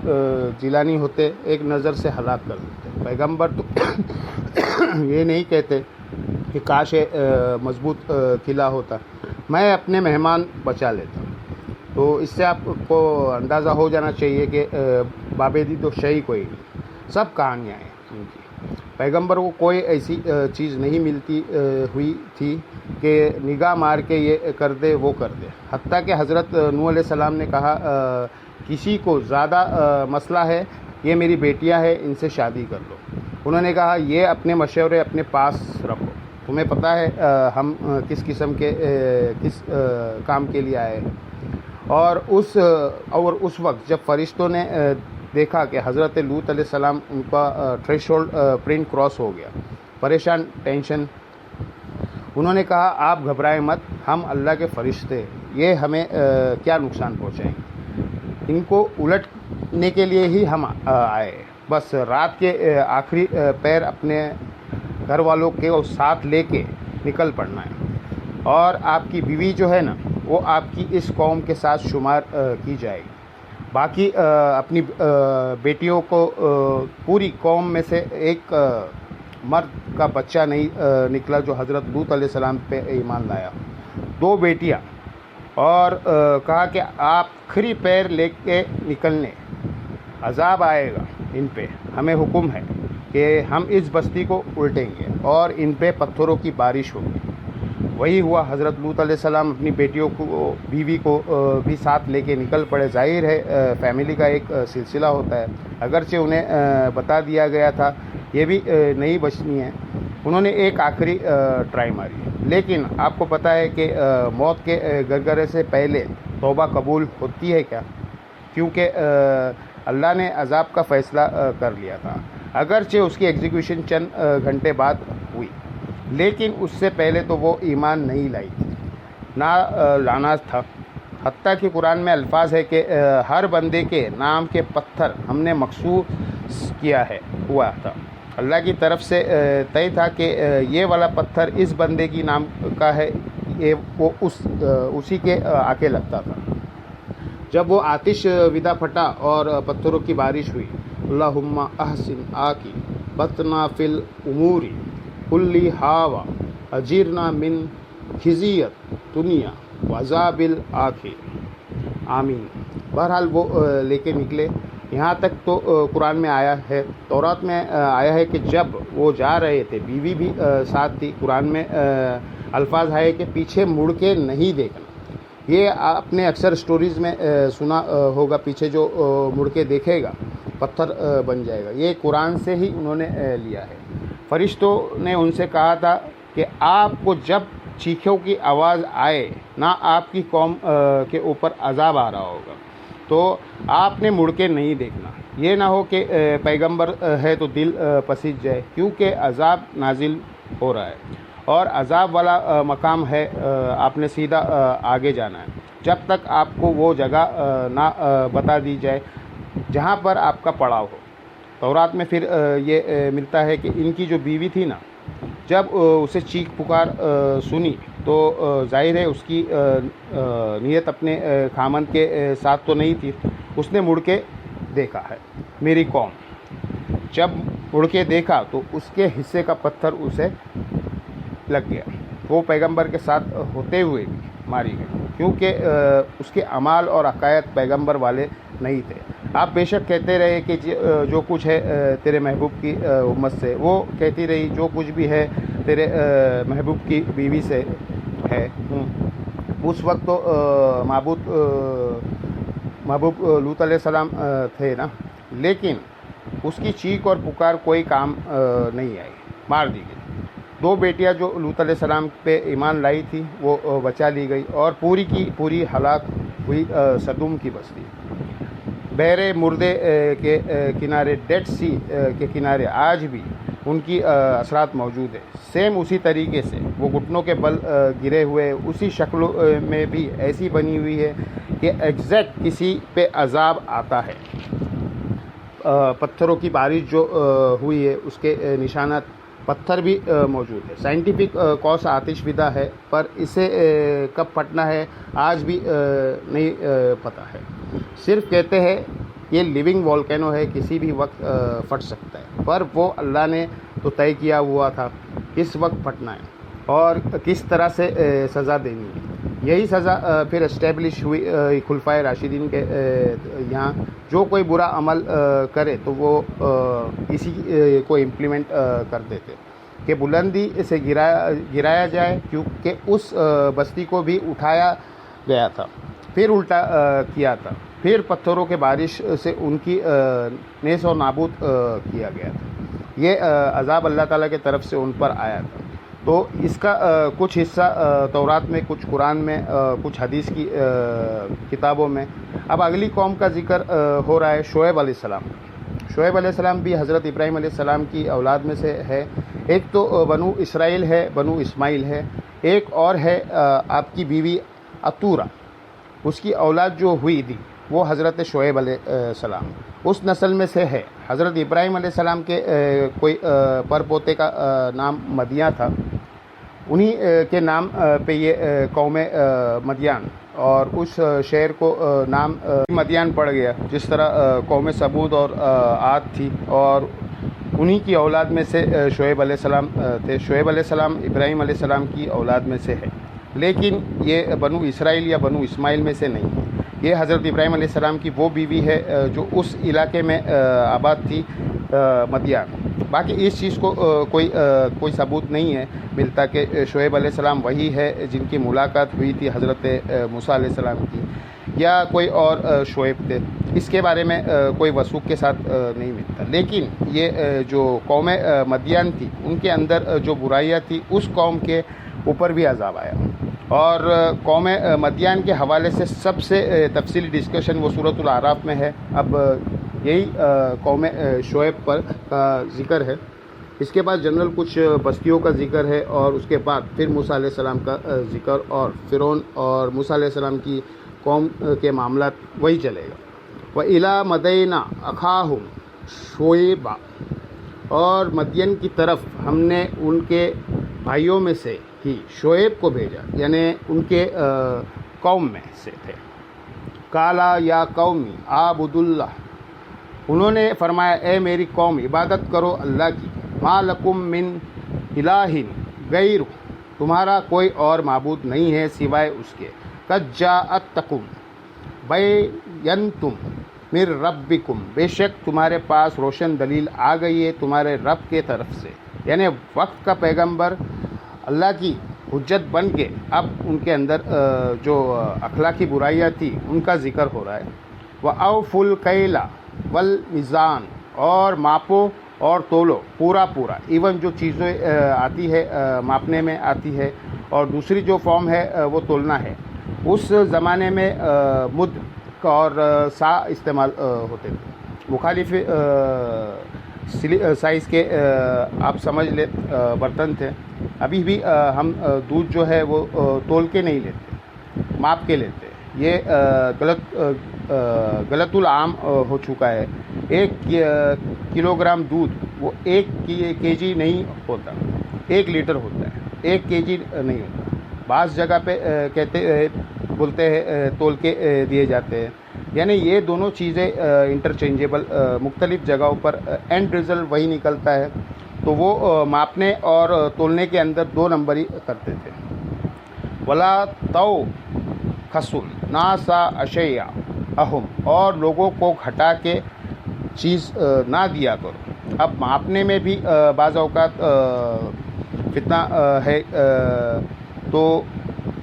جیلانی ہوتے ایک نظر سے ہلاک کر دیتے۔ پیغمبر تو یہ نہیں کہتے کہ کاش مضبوط قلعہ ہوتا، میں اپنے مہمان بچا لیتا۔ تو اس سے آپ کو اندازہ ہو جانا چاہیے کہ بابیدی تو شہی کوئی نہیں، سب کہانیاں ہیں ان کی۔ پیغمبر کو کوئی ایسی چیز نہیں ملتی ہوئی تھی کہ نگاہ مار کے یہ کر دے وہ کر دے، حتیٰ کہ حضرت نوح علیہ السلام نے کہا کسی کو زیادہ مسئلہ ہے، یہ میری بیٹیاں ہیں ان سے شادی کر لو، انہوں نے کہا یہ اپنے مشورے اپنے پاس رکھو، تمہیں پتہ ہے ہم کس قسم کے کس کام کے لیے آئے ہیں. اور اس وقت جب فرشتوں نے دیکھا کہ حضرت لوط علیہ السلام ان کا تھریشولڈ پرنٹ کراس ہو گیا، پریشان، ٹینشن، انہوں نے کہا آپ گھبرائیں مت، ہم اللہ کے فرشتے، یہ ہمیں کیا نقصان پہنچائیں گے، ان کو الٹنے کے لیے ہی ہم آئے، بس رات کے آخری پیر اپنے گھر والوں کے ساتھ لے کے نکل پڑنا ہے. اور آپ کی بیوی جو ہے نا وہ آپ کی اس قوم کے ساتھ شمار کی جائے گی. باقی اپنی بیٹیوں کو پوری قوم میں سے ایک مرد کا بچہ نہیں نکلا جو حضرت لوط علیہ السلام پہ ایمان لایا، 2 بیٹیاں. اور کہا کہ آپ آخری پیر لے کے نکلنے، عذاب آئے گا ان پہ، ہمیں حکم ہے کہ ہم اس بستی کو الٹیں گے اور ان پہ پتھروں کی بارش ہوگی. وہی ہوا، حضرت لوط علیہ السلام اپنی بیٹیوں کو، بیوی کو بھی ساتھ لے کے نکل پڑے. ظاہر ہے فیملی کا ایک سلسلہ ہوتا ہے، اگرچہ انہیں بتا دیا گیا تھا یہ بھی نہیں بچنی ہے. انہوں نے ایک آخری ٹرائی ماری، لیکن آپ کو پتہ ہے کہ موت کے گرگرے سے پہلے توبہ قبول ہوتی ہے کیا؟ کیونکہ اللہ نے عذاب کا فیصلہ کر لیا تھا، اگرچہ اس کی ایگزیکیوشن چند گھنٹے بعد ہوئی، لیکن اس سے پہلے تو وہ ایمان نہیں لائی تھی، نہ لانا تھا. حتیٰ کہ قرآن میں الفاظ ہے کہ ہر بندے کے نام کے پتھر ہم نے مخصوص کیا ہے ہوا تھا، اللہ کی طرف سے طے تھا کہ یہ والا پتھر اس بندے کی نام کا ہے، وہ اسی کے آکے لگتا تھا. جب وہ آتش ودا پھٹا اور پتھروں کی بارش ہوئی، اللہم احسن آکی بتنا فی الامور کلی ہاوا اجرنا من خزیت دنیا وعذاب الآخرہ، آمین. بہرحال وہ لے کے نکلے. یہاں تک تو قرآن میں آیا ہے، تورات میں آیا ہے کہ جب وہ جا رہے تھے بیوی بھی ساتھ تھی. قرآن میں الفاظ آئے کہ پیچھے مڑ کے نہیں دیکھنا. یہ آپ نے اکثر سٹوریز میں سنا ہوگا، پیچھے جو مڑ کے دیکھے گا پتھر بن جائے گا. یہ قرآن سے ہی انہوں نے لیا ہے. فرشتوں نے ان سے کہا تھا کہ آپ کو جب چیخوں کی آواز آئے نہ آپ کی قوم کے اوپر عذاب آ رہا ہوگا تو آپ نے مڑ کے نہیں دیکھنا. یہ نہ ہو کہ پیغمبر ہے تو دل پسیج جائے، کیونکہ عذاب نازل ہو رہا ہے اور عذاب والا مقام ہے. آپ نے سیدھا آگے جانا ہے جب تک آپ کو وہ جگہ نہ بتا دی جائے جہاں پر آپ کا پڑاؤ ہو. تورات میں پھر یہ ملتا ہے کہ ان کی جو بیوی تھی نا، جب اسے چیخ پکار سنی تو ظاہر ہے اس کی نیت اپنے خامند کے ساتھ تو نہیں تھی. اس نے مڑ کے دیکھا ہے میری قوم. جب مڑ کے دیکھا تو اس کے حصے کا پتھر اسے لگ گیا. وہ پیغمبر کے ساتھ ہوتے ہوئے بھی ماری گئی، کیونکہ اس کے اعمال اور عقائد پیغمبر والے نہیں تھے. آپ بے شک کہتے رہے کہ جو کچھ ہے تیرے محبوب کی امت سے، وہ کہتی رہی جو کچھ بھی ہے تیرے محبوب کی بیوی سے ہے. اس وقت تو محبوب لوط علیہ السلام تھے نا، لیکن اس کی چیخ اور پکار کوئی کام نہیں آئی، مار دی گئی. 2 بیٹیاں جو لوط علیہ السلام پہ ایمان لائی تھی وہ بچا لی گئی اور پوری کی پوری ہلاک ہوئی. سدوم کی بستی بحر مردے کے کنارے، ڈیڈ سی کے کنارے آج بھی ان کی اثرات موجود ہے. سیم اسی طریقے سے وہ گھٹنوں کے بل گرے ہوئے، اسی شکل میں بھی ایسی بنی ہوئی ہے کہ ایگزیکٹ کسی پہ عذاب آتا ہے. پتھروں کی بارش جو ہوئی ہے اس کے نشانات پتھر بھی موجود ہے. سائنٹیفک کاز آتش ودا ہے، پر اسے کب پھٹنا ہے آج بھی نہیں پتہ ہے. صرف کہتے ہیں یہ لیونگ والکینو ہے، کسی بھی وقت پھٹ سکتا ہے، پر وہ اللہ نے تو طے کیا ہوا تھا کس وقت پھٹنا ہے اور کس طرح سے سزا دینی ہے. یہی سزا پھر اسٹیبلش ہوئی خلفائے راشدین کے یہاں. جو کوئی برا عمل کرے تو وہ اسی کو امپلیمنٹ کر دیتے کہ بلندی سے گرایا جائے، کیونکہ اس بستی کو بھی اٹھایا گیا تھا، پھر الٹا کیا تھا، پھر پتھروں کے بارش سے ان کی نیز و نابود کیا گیا تھا. یہ عذاب اللہ تعالیٰ کی طرف سے ان پر آیا تھا. تو اس کا کچھ حصہ تورات میں، کچھ قرآن میں، کچھ حدیث کی کتابوں میں۔ اب اگلی قوم کا ذکر ہو رہا ہے شعیب علیہ السلام۔ شعیب علیہ السلام بھی حضرت ابراہیم علیہ السلام کی اولاد میں سے ہے۔ ایک تو بنو اسرائیل ہے، بنو اسماعیل ہے، ایک اور ہے آپ کی بیوی اتورا، اس کی اولاد جو ہوئی تھی وہ حضرت شعیب علیہ السلام اس نسل میں سے ہے۔ حضرت ابراہیم علیہ السلام کے کوئی پر پوتے کا نام مدیاں تھا، انہی کے نام پہ یہ قوم مدیان اور اس شہر کو نام مدیان پڑ گیا، جس طرح قوم ثمود اور عاد تھی، اور انہی کی اولاد میں سے شعیب علیہ السلام تھے۔ شعیب علیہ السلام ابراہیم علیہ السلام کی اولاد میں سے ہے، لیکن یہ بنو اسرائیل یا بنو اسماعیل میں سے نہیں ہے۔ یہ حضرت ابراہیم علیہ السلام کی وہ بیوی ہے جو اس علاقے میں آباد تھی، مدیان۔ باقی اس چیز کو کوئی ثبوت نہیں ہے ملتا کہ شعیب علیہ السلام وہی ہے جن کی ملاقات ہوئی تھی حضرت موسیٰ علیہ السلام کی، یا کوئی اور شعیب تھے۔ اس کے بارے میں کوئی وثوق کے ساتھ نہیں ملتا، لیکن یہ جو قوم مدیان تھی ان کے اندر جو برائیاں تھی اس قوم کے اوپر بھی عذاب آیا، اور قوم مدیان کے حوالے سے سب سے تفصیلی ڈسکشن وہ سورۃ الاعراف میں ہے۔ اب یہی قوم شعیب پر کا ذکر ہے، اس کے بعد جنرل کچھ بستیوں کا ذکر ہے، اور اس کے بعد پھر موسیٰ علیہ السلام کا ذکر، اور فرعون اور موسیٰ علیہ السلام کی قوم کے معاملات وہی چلے گا۔ وَإِلَىٰ مَدَيْنَا أَخَاهُمْ شُعَيْبًا، اور مدین کی طرف ہم نے ان کے بھائیوں میں سے ہی شعیب کو بھیجا، یعنی ان کے قوم میں سے تھے۔ قَالَ يَا قَوْمِ اعْبُدُوا اللَّهَ، انہوں نے فرمایا اے میری قوم عبادت کرو اللہ کی، مَا لَكُم مِّن إِلَٰهٍ غَيْرُهُ، تمہارا کوئی اور معبود نہیں ہے سوائے اس کے، قَدْ جَاءَتْكُم بَيِّنَةٌ مِّن رَبِّكُم، بے شک تمہارے پاس روشن دلیل آ گئی ہے تمہارے رب کے طرف سے، یعنی وقت کا پیغمبر اللہ کی حجت بن کے اب ان کے اندر جو اخلاقی برائیاں تھی ان کا ذکر ہو رہا ہے۔ وَأَوْفُوا الْكَيْلَ وَالْمِيزَانَ، اور ماپو اور تولو پورا پورا، ایون جو چیزیں آتی ہے ماپنے میں آتی ہے، اور دوسری جو فارم ہے وہ تولنا ہے۔ اس زمانے میں مد اور سا استعمال ہوتے تھے، مخالف سائز کے آپ سمجھ لیں برتن تھے۔ ابھی بھی ہم دودھ جو ہے وہ تول کے نہیں لیتے، ماپ کے لیتے۔ یہ غلط العام ہو چکا ہے۔ 1 کلو گرام دودھ وہ 1 کے جی نہیں ہوتا، 1 لیٹر ہوتا ہے، 1 کے جی نہیں ہوتا۔ بعض جگہ پہ بولتے ہیں تول کے دیے جاتے ہیں، یعنی یہ دونوں چیزیں انٹرچینجیبل، مختلف جگہوں پر اینڈ رزلٹ وہی نکلتا ہے، تو وہ ماپنے اور تولنے کے اندر 2 نمبری کرتے تھے۔ وَلَا تَوْخَسُوا النَّاسَ أَشْيَاءَهُمْ، اور لوگوں کو گھٹا کے چیز نہ دیا کرو۔ اب ماپنے میں بھی بعض اوقات فتنہ ہے، تو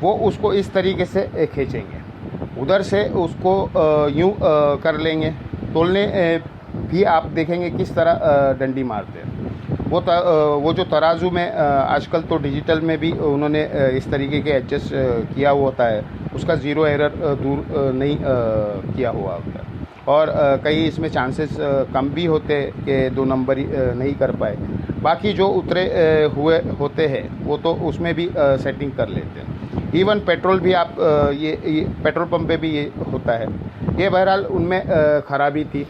وہ اس کو اس طریقے سے کھینچیں گے، ادھر سے اس کو یوں کر لیں گے۔ تولنے بھی آپ دیکھیں گے کس طرح ڈنڈی مارتے ہیں۔ وہ جو ترازو میں آج کل تو ڈیجیٹل میں بھی انہوں نے اس طریقے کے ایڈجسٹ کیا ہوا ہوتا ہے، اس کا 0 ایرر دور نہیں کیا ہوا ہوتا ہے، اور کئی اس میں چانسز کم بھی ہوتے کہ 2 نمبر نہیں کر پائے۔ باقی جو اترے ہوئے ہوتے ہیں وہ تو اس میں بھی سیٹنگ کر لیتے ہیں۔ ایون پیٹرول بھی آپ یہ پیٹرول پمپ پہ بھی یہ ہوتا ہے۔ یہ بہرحال ان میں خرابی تھی۔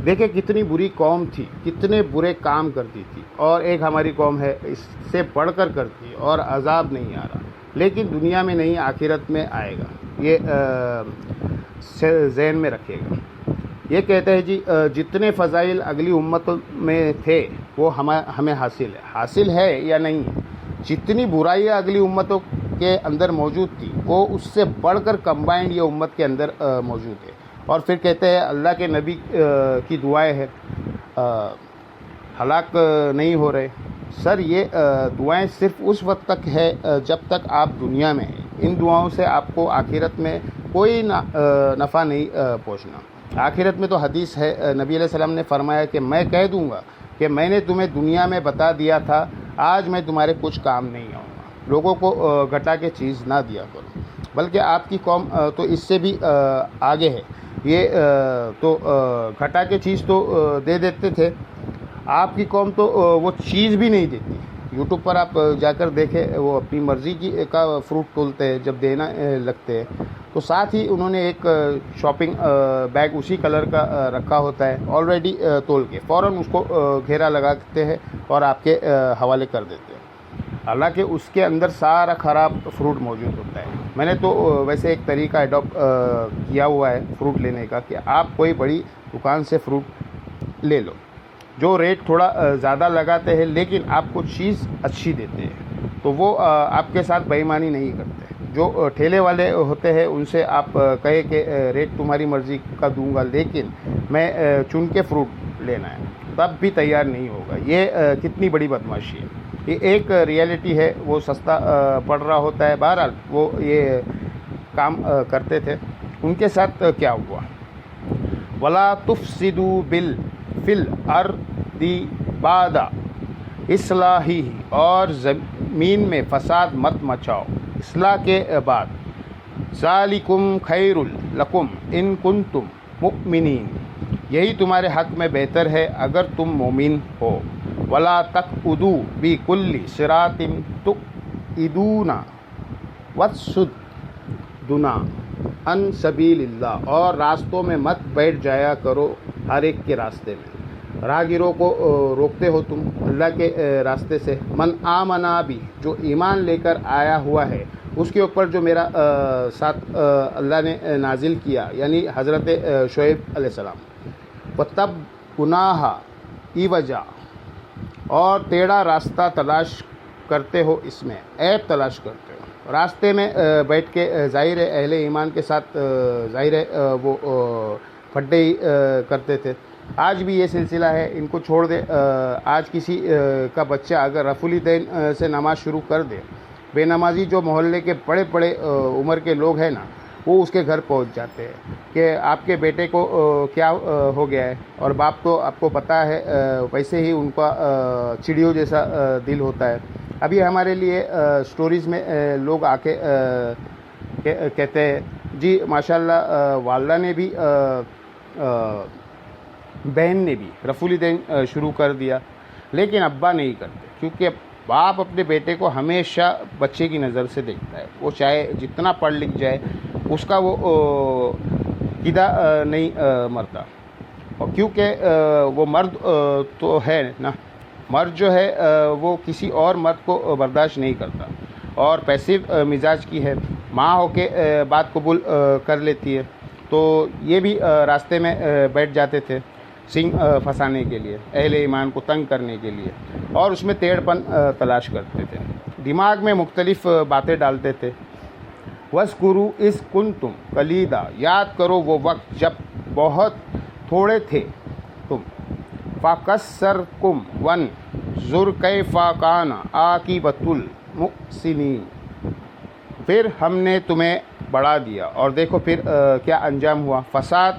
دیکھیں کتنی بری قوم تھی، کتنے برے کام کرتی تھی، اور ایک ہماری قوم ہے اس سے بڑھ کر کرتی، اور عذاب نہیں آ رہا، لیکن دنیا میں نہیں آخرت میں آئے گا، یہ ذہن میں رکھے گا۔ یہ کہتے ہیں جی جتنے فضائل اگلی امت میں تھے وہ ہمیں حاصل ہے یا نہیں، جتنی برائیاں اگلی امتوں کے اندر موجود تھی وہ اس سے بڑھ کر کمبائنڈ یہ امت کے اندر موجود ہے۔ اور پھر کہتے ہیں اللہ کے نبی کی دعائیں ہیں، ہلاک نہیں ہو رہے۔ سر یہ دعائیں صرف اس وقت تک ہے جب تک آپ دنیا میں ہیں، ان دعاؤں سے آپ کو آخرت میں کوئی نفع نہیں پہنچنا۔ آخرت میں تو حدیث ہے، نبی علیہ السلام نے فرمایا کہ میں کہہ دوں گا کہ میں نے تمہیں دنیا میں بتا دیا تھا، آج میں تمہارے کچھ کام نہیں آؤں گا۔ لوگوں کو گھٹا کے چیز نہ دیا کرو، بلکہ آپ کی قوم تو اس سے بھی آگے ہے۔ یہ تو گھٹا کے چیز تو دے دیتے تھے، آپ کی قوم تو وہ چیز بھی نہیں دیتی۔ یوٹیوب پر آپ جا کر دیکھیں، وہ اپنی مرضی کا فروٹ تولتے ہیں، جب دینا لگتے ہیں تو ساتھ ہی انہوں نے ایک شاپنگ بیگ اسی کلر کا رکھا ہوتا ہے آلریڈی تول کے، فوراً اس کو گھیرا لگاتے ہیں اور آپ کے حوالے کر دیتے ہیں، حالانکہ اس کے اندر سارا خراب فروٹ موجود ہوتا ہے۔ میں نے تو ویسے ایک طریقہ اڈاپٹ کیا ہوا ہے فروٹ لینے کا، کہ آپ کوئی بڑی دکان سے فروٹ لے لو جو ریٹ تھوڑا زیادہ لگاتے ہیں لیکن آپ کو چیز اچھی دیتے ہیں، تو وہ آپ کے ساتھ بے ایمانی نہیں کرتے۔ جو ٹھیلے والے ہوتے ہیں ان سے آپ کہے کہ ریٹ تمہاری مرضی کا دوں گا لیکن میں چن کے فروٹ لینا ہے، تب بھی تیار نہیں ہوگا۔ یہ کتنی بڑی بدمعاشی ہے۔ یہ ایک ریئلٹی ہے، وہ سستا پڑ رہا ہوتا ہے۔ بہرحال وہ یہ کام کرتے تھے۔ ان کے ساتھ کیا ہوا؟ وَلَا تُفْسِدُوا فِي الْأَرْضِ بَعْدَ إِصْلَاحِهَا، اور زمین میں فساد مت مچاؤ اصلاح کے بعد۔ ذَلِكُمْ خَيْرٌ لَكُمْ إِن كُنتُم مُؤْمِنِينَ، یہی تمہارے حق میں بہتر ہے اگر تم مومن ہو۔ وَلَا تَقْعُدُوا بِكُلِّ صِرَاطٍ تُعِدُونَ وَتَصُدُّونَ عَن سَبِيلِ اللَّهِ، اور راستوں میں مت بیٹھ جایا کرو ہر ایک کے راستے میں، راہگیروں کو روکتے ہو تم اللہ کے راستے سے۔ من آمنا بھی، جو ایمان لے کر آیا ہوا ہے اس کے اوپر جو میرا ساتھ اللہ نے نازل کیا، یعنی حضرت شعیب علیہ السلام۔ وَتَب گناہ وجہ، اور ٹیڑھا راستہ تلاش کرتے ہو، اس میں عیب تلاش کرتے ہو راستے میں بیٹھ کے۔ ظاہر ہے اہل ایمان کے ساتھ ظاہر ہے وہ پھڈے ہی کرتے تھے۔ آج بھی یہ سلسلہ ہے، ان کو چھوڑ دے۔ آج کسی کا بچہ اگر رفع الدین سے نماز شروع کر دے، بے نمازی جو محلے کے بڑے بڑے عمر کے لوگ ہیں نا، وہ اس کے گھر پہنچ جاتے ہیں کہ آپ کے بیٹے کو کیا ہو گیا ہے، اور باپ تو آپ کو پتہ ہے ویسے ہی ان کا چڑیوں جیسا دل ہوتا ہے۔ ابھی ہمارے لیے سٹوریز میں لوگ آ کے کہتے ہیں جی ماشاءاللہ والدہ نے بھی بہن نے بھی رفع الدین شروع کر دیا، لیکن ابا نہیں کرتے، کیونکہ باپ اپنے بیٹے کو ہمیشہ بچے کی نظر سے دیکھتا ہے۔ وہ چاہے جتنا پڑھ لکھ جائے، اس کا وہ قیدا نہیں مرتا، اور کیونکہ وہ مرد تو ہے نا، مرد جو ہے وہ کسی اور مرد کو برداشت نہیں کرتا، اور پیسیو مزاج کی ہے، ماں ہو کے بات قبول کر لیتی ہے۔ تو یہ بھی راستے میں بیٹھ جاتے تھے سنگ پھنسانے کے لیے، اہل ایمان کو تنگ کرنے کے لیے، اور اس میں ٹیڑھ پن تلاش کرتے تھے، دماغ میں مختلف باتیں ڈالتے تھے۔ وَاذْكُرُوا إِذْ كُنْتُمْ قَلِيلًا، یاد کرو وہ وقت جب بہت تھوڑے تھے تم۔ فَكَسَّرْكُمْ وَانظُرْ كَيْفَ كَانَ عَاقِبَةُ الْمُفْسِدِينَ، پھر ہم نے تمہیں بڑھا دیا اور دیکھو پھر کیا انجام ہوا، فساد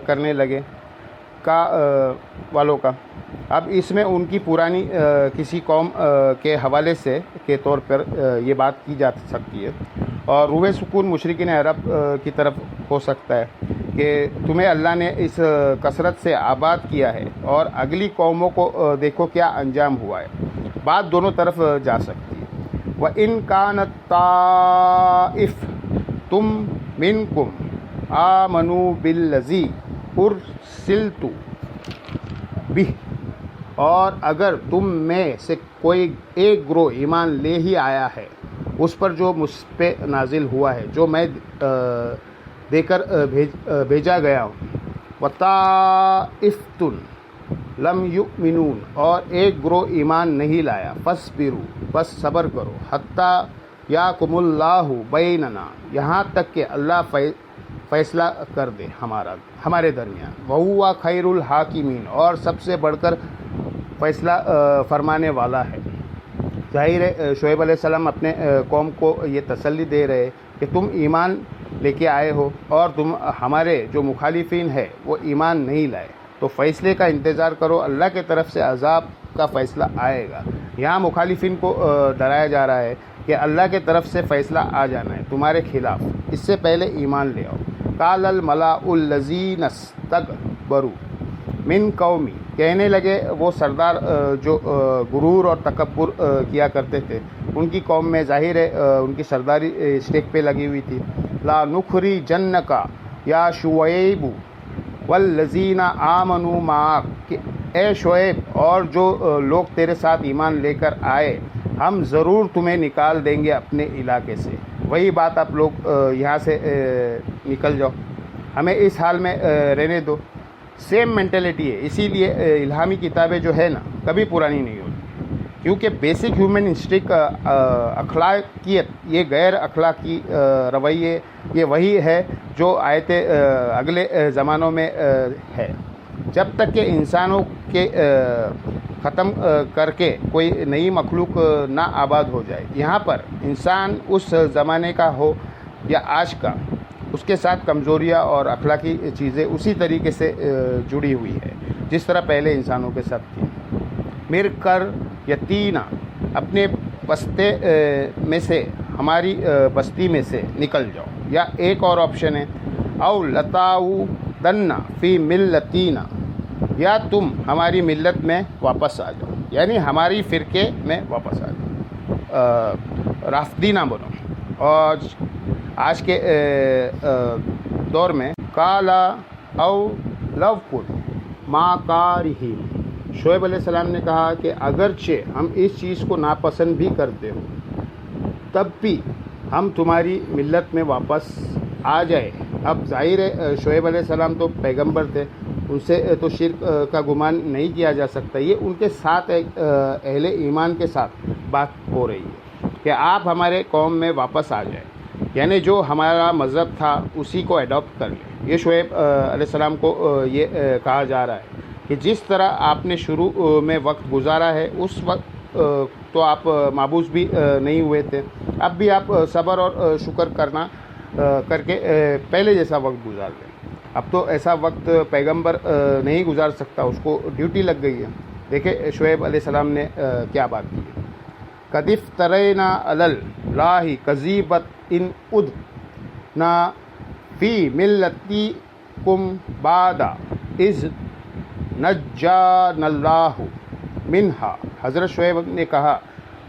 کرنے لگے کا والوں کا۔ اب اس میں ان کی پرانی کسی قوم کے حوالے سے کے طور پر یہ بات کی جا سکتی ہے، اور روح سکون مشرکین عرب کی طرف ہو سکتا ہے کہ تمہیں اللہ نے اس کثرت سے آباد کیا ہے، اور اگلی قوموں کو دیکھو کیا انجام ہوا ہے۔ بات دونوں طرف جا سکتی ہے۔ وَإِن كَانَت طَائِفَةٌ مِّنكُمْ آمَنُوا بِالَّذِي أُرْسِلْتُ بِهِ، اور اگر تم میں سے کوئی ایک گروہ ایمان لے ہی آیا ہے اس پر جو مجھ پہ نازل ہوا ہے، جو میں دے کر بھیجا گیا ہوں۔ وَطَائِفَةٌ لَمْ يُؤْمِنُوا، اور ایک گروہ ایمان نہیں لایا، فَاصْبِرُوا، بس صبر کرو، حَتَّى يَحْكُمَ اللَّهُ بَيْنَنَا، یہاں تک کہ اللہ فیصلہ کر دے ہمارے درمیان۔ وَهُوَ خَيْرُ الْحَاكِمِينَ، اور سب سے بڑھ کر فیصلہ فرمانے والا ہے۔ ظاہر ہے شعیب علیہ السلام اپنے قوم کو یہ تسلی دے رہے کہ تم ایمان لے کے آئے ہو، اور تم ہمارے جو مخالفین ہیں وہ ایمان نہیں لائے، تو فیصلے کا انتظار کرو، اللہ کے طرف سے عذاب کا فیصلہ آئے گا۔ یہاں مخالفین کو ڈرایا جا رہا ہے کہ اللہ کے طرف سے فیصلہ آ جانا ہے تمہارے خلاف، اس سے پہلے ایمان لے آؤ۔ قال الملاء الذین استکبروا من قومی، کہنے لگے وہ سردار جو غرور اور تکبر کیا کرتے تھے ان کی قوم میں، ظاہر ہے ان کی سرداری اسٹیک پہ لگی ہوئی تھی، لا نخرجنک یا شعیب والذین آمنوا معک، کہ اے شعیب اور جو لوگ تیرے ساتھ ایمان لے کر آئے ہم ضرور تمہیں نکال دیں گے اپنے علاقے سے۔ وہی بات آپ لوگ یہاں سے نکل جاؤ، ہمیں اس حال میں رہنے دو۔ سیم مینٹلٹی ہے، اسی لیے الہامی کتابیں جو ہے نا کبھی پرانی نہیں ہوتی، کیونکہ بیسک ہیومن انسٹنکٹ اخلاقیت، یہ غیر اخلاقی رویے، یہ وہی ہے جو آیتیں اگلے زمانوں میں ہے۔ جب تک کہ انسانوں کے ختم کر کے کوئی نئی مخلوق نہ آباد ہو جائے، یہاں پر انسان اس زمانے کا ہو یا آج کا، اس کے ساتھ کمزوریاں اور اخلاقی چیزیں اسی طریقے سے جڑی ہوئی ہے جس طرح پہلے انسانوں کے ساتھ تھی۔ مر کر یتینا، اپنے بستے میں سے، ہماری بستی میں سے نکل جاؤ، یا ایک اور آپشن ہے او لتعودن فی ملتینا، یا تم ہماری ملت میں واپس آ جاؤ، یعنی ہماری فرقے میں واپس آ جاؤ، رافضی نہ بنو۔ اور آج کے دور میں کالا او لو کن ما کارہین، شعیب علیہ السلام نے کہا کہ اگرچہ ہم اس چیز کو ناپسند بھی کرتے ہو تب بھی ہم تمہاری ملت میں واپس آ جائے۔ اب ظاہر ہے شعیب علیہ السلام تو پیغمبر تھے، ان سے تو شرک کا گمان نہیں کیا جا سکتا، یہ ان کے ساتھ اہل ایمان کے ساتھ بات ہو رہی ہے کہ آپ ہمارے قوم میں واپس آ جائیں، یعنی جو ہمارا مذہب تھا اسی کو ایڈاپٹ کر لیں۔ یہ شعیب علیہ السلام کو یہ کہا جا رہا ہے کہ جس طرح آپ نے شروع میں وقت گزارا ہے اس وقت تو آپ مابوس بھی نہیں ہوئے تھے، اب بھی آپ صبر اور شکر کر کے پہلے جیسا وقت گزار لیں۔ اب تو ایسا وقت پیغمبر نہیں گزار سکتا، اس کو ڈیوٹی لگ گئی ہے۔ دیکھیں شعیب علیہ السلام نے کیا بات کی ہے، قد افترینا علی اللہ کذیبۃ ان عدنا فی ملتکم بعد اذ نجانا اللہ منہا۔ حضرت شعیب نے کہا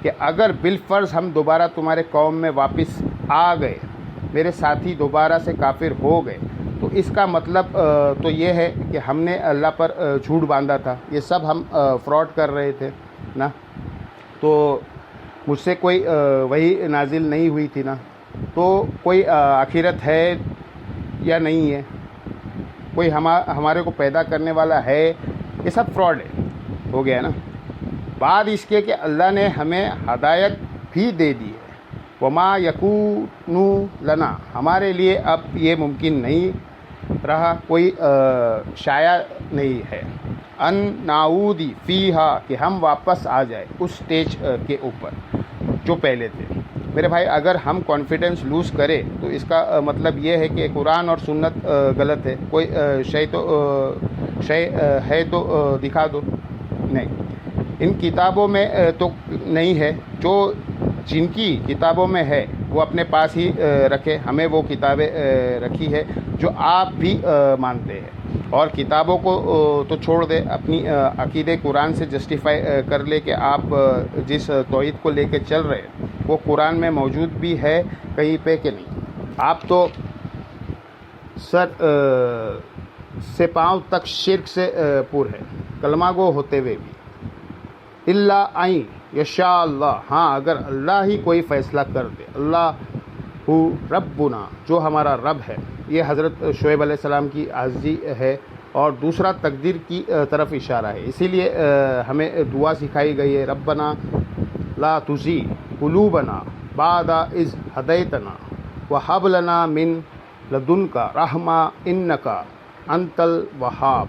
کہ اگر بالفرض ہم دوبارہ تمہارے قوم میں واپس آ گئے، میرے ساتھی دوبارہ سے کافر ہو گئے، تو اس کا مطلب تو یہ ہے کہ ہم نے اللہ پر جھوٹ باندھا تھا، یہ سب ہم فراڈ کر رہے تھے نا، تو مجھ سے کوئی وہی نازل نہیں ہوئی تھی نا، تو کوئی آخرت ہے یا نہیں ہے، کوئی ہمارے کو پیدا کرنے والا ہے، یہ سب فراڈ ہے، ہو گیا نا۔ بعد اس کے کہ اللہ نے ہمیں ہدایت بھی دے دی ہے، وما یکون لنا، ہمارے لیے اب یہ ممکن نہیں رہا، کوئی شایع نہیں ہے، ان نعودی فیہا، کہ ہم واپس آ جائے اس سٹیج کے اوپر جو پہلے تھے۔ میرے بھائی اگر ہم کانفیڈنس لوز کریں تو اس کا مطلب یہ ہے کہ قرآن اور سنت غلط ہے، کوئی شے ہے تو دکھا دو، نہیں ان کتابوں میں تو نہیں ہے، جو جن کی کتابوں میں ہے وہ اپنے پاس ہی رکھے، ہمیں وہ کتابیں رکھی ہے جو آپ بھی مانتے ہیں، اور کتابوں کو تو چھوڑ دے، اپنی عقیدے قرآن سے جسٹیفائی کر لے کہ آپ جس توحید کو لے کے چل رہے ہیں وہ قرآن میں موجود بھی ہے کہیں پہ کہ نہیں۔ آپ تو سر سے پاؤں تک شرک سے پر ہے، کلمہ گو ہوتے ہوئے بھی، اللہ عین یشاء اللہ، ہاں اگر اللہ ہی کوئی فیصلہ کر دے، اللہ ہو ربنا، جو ہمارا رب ہے۔ یہ حضرت شعیب علیہ السلام کی عاجزی ہے، اور دوسرا تقدیر کی طرف اشارہ ہے، اسی لیے ہمیں دعا سکھائی گئی ہے، ربنا لا تزغ قلوبنا بعد اذ ہدیتنا وہب لنا من لدنک رحمہ انک انت الوہاب۔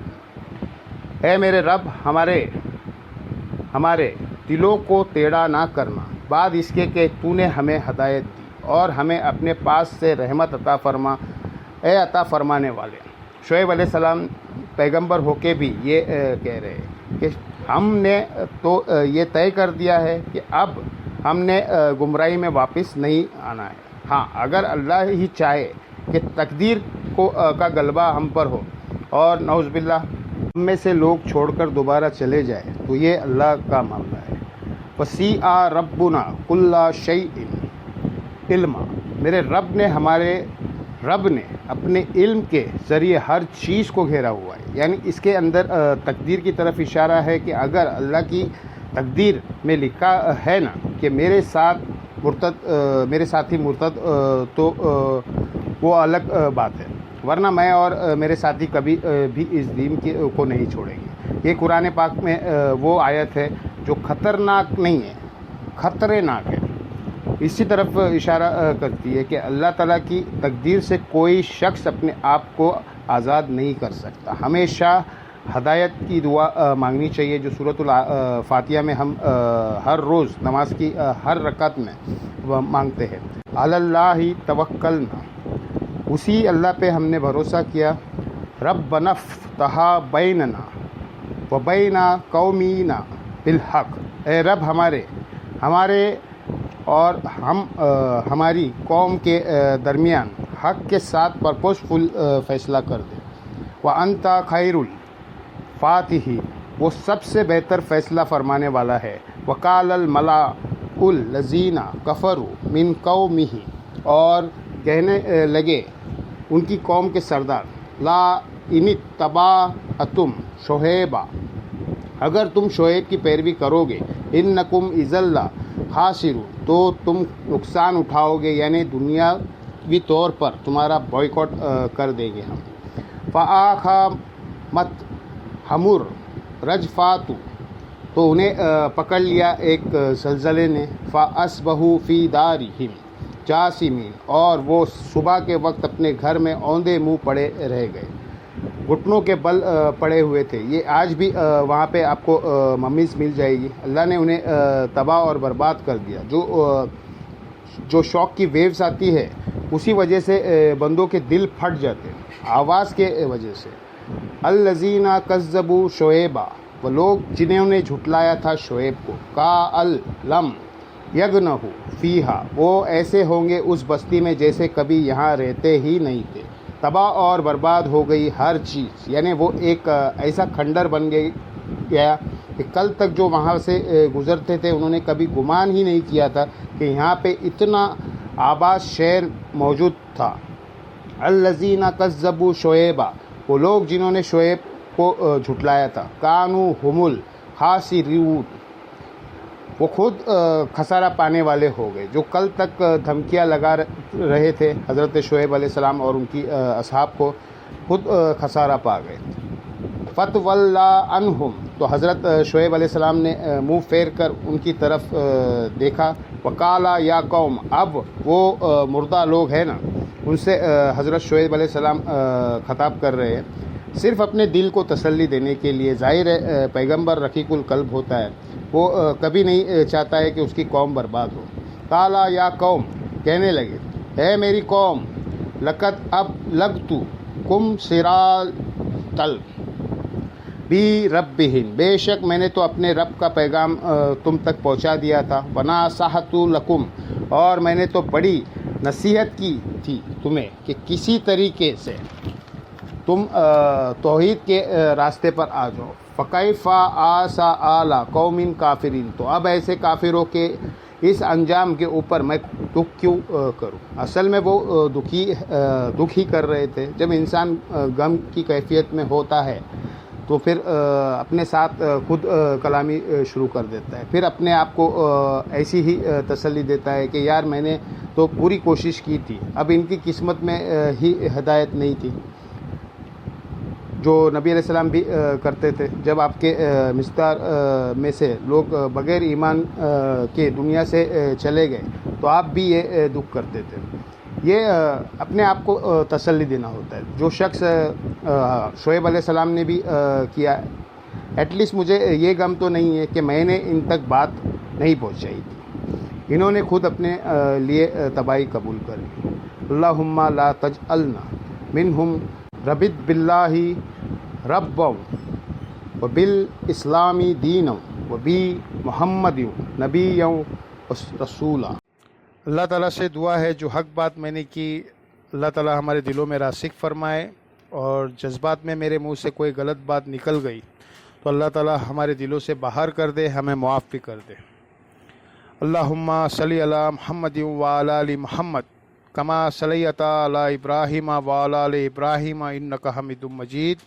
اے میرے رب، ہمارے دلوں کو ٹیڑھا نہ کرنا بعد اس کے کہ تو نے ہمیں ہدایت دی، اور ہمیں اپنے پاس سے رحمت عطا فرما، اے عطا فرمانے والے۔ شعیب علیہ السلام پیغمبر ہو کے بھی یہ کہہ رہے ہیں کہ ہم نے تو یہ طے کر دیا ہے کہ اب ہم نے گمراہی میں واپس نہیں آنا ہے۔ ہاں، اگر اللہ ہی چاہے کہ تقدیر کا غلبہ ہم پر ہو اور نعوذ باللہ ہم میں سے لوگ چھوڑ کر دوبارہ چلے جائے تو یہ اللہ کا معاملہ ہے۔ وَسِعَ رَبُّنَا كُلَّ شَيْءٍ عِلْمًا، میرے رب نے اپنے علم کے ذریعے ہر چیز کو گھیرا ہوا ہے۔ یعنی اس کے اندر تقدیر کی طرف اشارہ ہے کہ اگر اللہ کی تقدیر میں لکھا ہے نا کہ میرے ساتھی مرتد تو وہ الگ بات ہے، ورنہ میں اور میرے ساتھی کبھی بھی اس دین کو نہیں چھوڑیں گے۔ یہ قرآن پاک میں وہ آیت ہے جو خطرناک نہیں ہے، خطرے ناک ہے، اسی طرف اشارہ کرتی ہے کہ اللہ تعالیٰ کی تقدیر سے کوئی شخص اپنے آپ کو آزاد نہیں کر سکتا۔ ہمیشہ ہدایت کی دعا مانگنی چاہیے، جو سورۃ الفاتحہ میں ہم ہر روز نماز کی ہر رکعت میں مانگتے ہیں۔ علی اللہ توکلنا، اسی اللہ پہ ہم نے بھروسہ کیا۔ ربنا افتح بیننا وبین قومینا بالحق، اے رب ہمارے اور ہماری قوم کے درمیان حق کے ساتھ پرپوزفل فیصلہ کر دے۔ وانت خیر الفاتحین، وہ سب سے بہتر فیصلہ فرمانے والا ہے۔ وقال الملأ الذین کفروا من قومہ، اور کہنے لگے ان کی قوم کے سردار، لا ان اتبعتم شعیبا، اگر تم شعیب کی پیروی کرو گے، انکم اذا لخاسرون، تو تم نقصان اٹھاؤ گے، یعنی دنیاوی طور پر تمہارا بائیکاٹ کر دیں گے ہم۔ فآخذتھم الرجفۃ، تو انہیں پکڑ لیا ایک زلزلے نے۔ فاصبحوا فی دارہم جاثمین، اور وہ صبح کے وقت اپنے گھر میں اوندے منہ پڑے رہ گئے، گھٹنوں کے بل پڑے ہوئے تھے۔ یہ آج بھی وہاں پہ آپ کو ممیز مل جائے گی۔ اللہ نے انہیں تباہ اور برباد کر دیا۔ جو شوق کی ویوز آتی ہے اسی وجہ سے بندوں کے دل پھٹ جاتے ہیں، آواز کے وجہ سے۔ الذین کذبوا شعیبا، وہ لوگ جنہوں نے جھٹلایا تھا شعیب کو۔ کأن لم یغنوا فیہا، وہ ایسے ہوں گے اس بستی میں جیسے کبھی یہاں رہتے ہی نہیں تھے۔ تباہ اور برباد ہو گئی ہر چیز، یعنی وہ ایک ایسا کھنڈر بن گیا کہ کل تک جو وہاں سے گزرتے تھے انہوں نے کبھی گمان ہی نہیں کیا تھا کہ یہاں پہ اتنا آباد شہر موجود تھا۔ الذین کذبوا شعیبا، وہ لوگ جنہوں نے شعیب کو جھٹلایا تھا۔ کانوا هم الخاسرون، وہ خود خسارہ پانے والے ہو گئے، جو کل تک دھمکیاں لگا رہے تھے حضرت شعیب علیہ السلام اور ان کی اصحاب کو، خود خسارہ پا گئے۔ فتولی عنہم، تو حضرت شعیب علیہ السلام نے منہ پھیر کر ان کی طرف دیکھا۔ وقال یا قوم، اب وہ مردہ لوگ ہیں نا، ان سے حضرت شعیب علیہ السلام خطاب کر رہے ہیں، صرف اپنے دل کو تسلی دینے کے لیے۔ ظاہر ہے پیغمبر رقیق القلب ہوتا ہے، وہ کبھی نہیں چاہتا ہے کہ اس کی قوم برباد ہو۔ قال یا قوم، کہنے لگے اے میری قوم، لقد ابلغتکم رسالۃ ربہم، بے شک میں نے تو اپنے رب کا پیغام تم تک پہنچا دیا تھا۔ ونصحت لکم، اور میں نے تو بڑی نصیحت کی تھی تمہیں کہ کسی طریقے سے تم توحید کے راستے پر آ جاؤ۔ فکیف آسیٰ علی قوم کافرین، تو اب ایسے کافروں کے اس انجام کے اوپر میں دکھ کیوں کروں۔ اصل میں وہ دکھ ہی کر رہے تھے۔ جب انسان غم کی کیفیت میں ہوتا ہے تو پھر اپنے ساتھ خود کلامی شروع کر دیتا ہے، پھر اپنے آپ کو ایسی ہی تسلی دیتا ہے کہ یار میں نے تو پوری کوشش کی تھی، اب ان کی قسمت میں ہی ہدایت نہیں تھی، جو نبی علیہ السلام بھی کرتے تھے۔ جب آپ کے مستار میں سے لوگ بغیر ایمان کے دنیا سے چلے گئے تو آپ بھی یہ دکھ کرتے تھے۔ یہ اپنے آپ کو تسلی دینا ہوتا ہے، جو شخص شعیب علیہ السلام نے بھی کیا۔ ایٹ لیسٹ مجھے یہ غم تو نہیں ہے کہ میں نے ان تک بات نہیں پہنچائی تھی، انہوں نے خود اپنے لیے تباہی قبول کر لی۔ اللہم لا تجعلنا منہم، ربط باللہ ربا وبالاسلام دینا وبی محمد نبی رسولا۔ اللہ تعالیٰ سے دعا ہے جو حق بات میں نے کی اللہ تعالیٰ ہمارے دلوں میں راسخ فرمائے، اور جذبات میں میرے منہ سے کوئی غلط بات نکل گئی تو اللہ تعالیٰ ہمارے دلوں سے باہر کر دے، ہمیں معاف بھی کر دے۔ اللہم صلی علی محمد وعلی آل محمد کما صلیت علی ابراہیم وعلی آل ابراہیم انک حمید مجید۔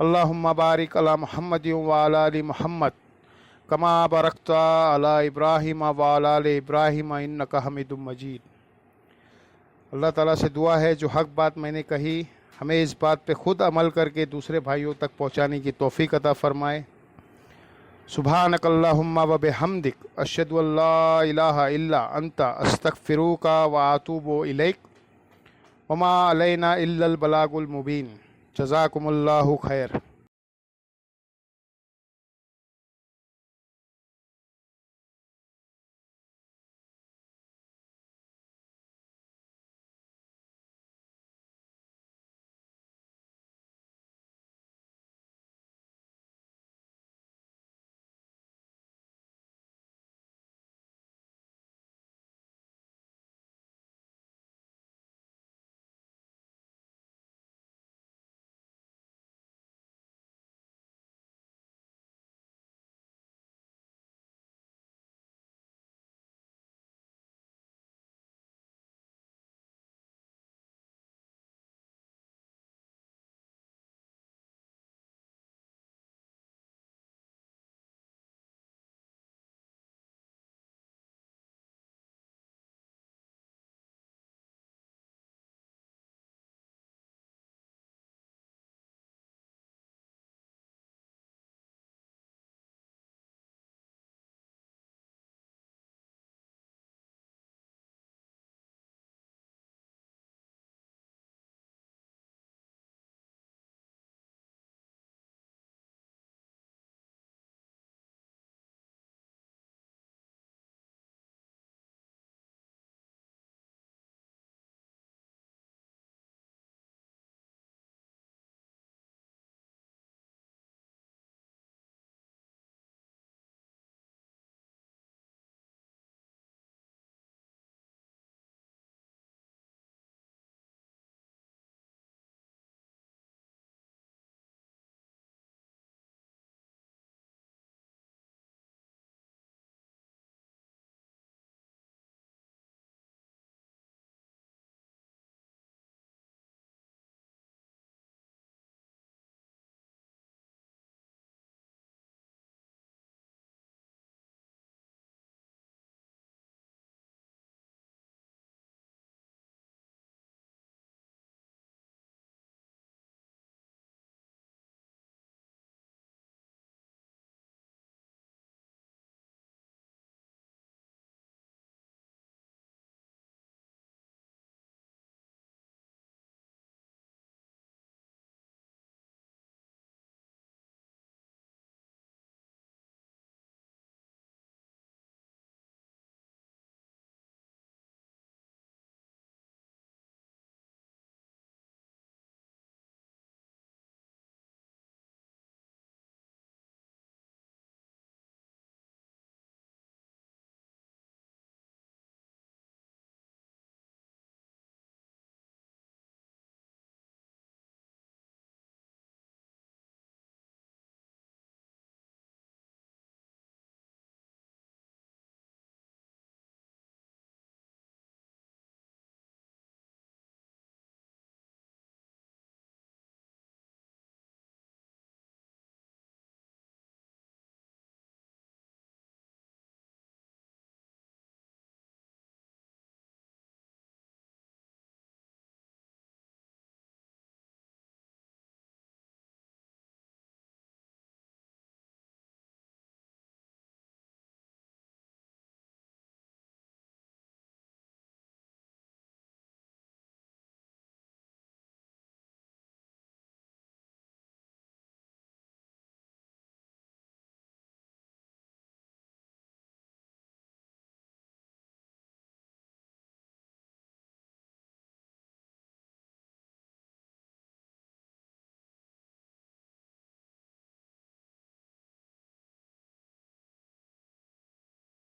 اللہم بارک علی محمد وعلی آل محمد کما بارکت علی ابراہیم وعلی آل ابراہیم انک حمید مجید۔ اللہ تعالیٰ سے دعا ہے جو حق بات میں نے کہی ہمیں اس بات پہ خود عمل کر کے دوسرے بھائیوں تک پہنچانے کی توفیق عطا فرمائے۔ سبحانک اللہم و بحمدک اشہد ان لا الہ الا انت استغفرک و اتوب الیک وما علینا الا البلاغ المبین۔ جزاکم اللہ خیر۔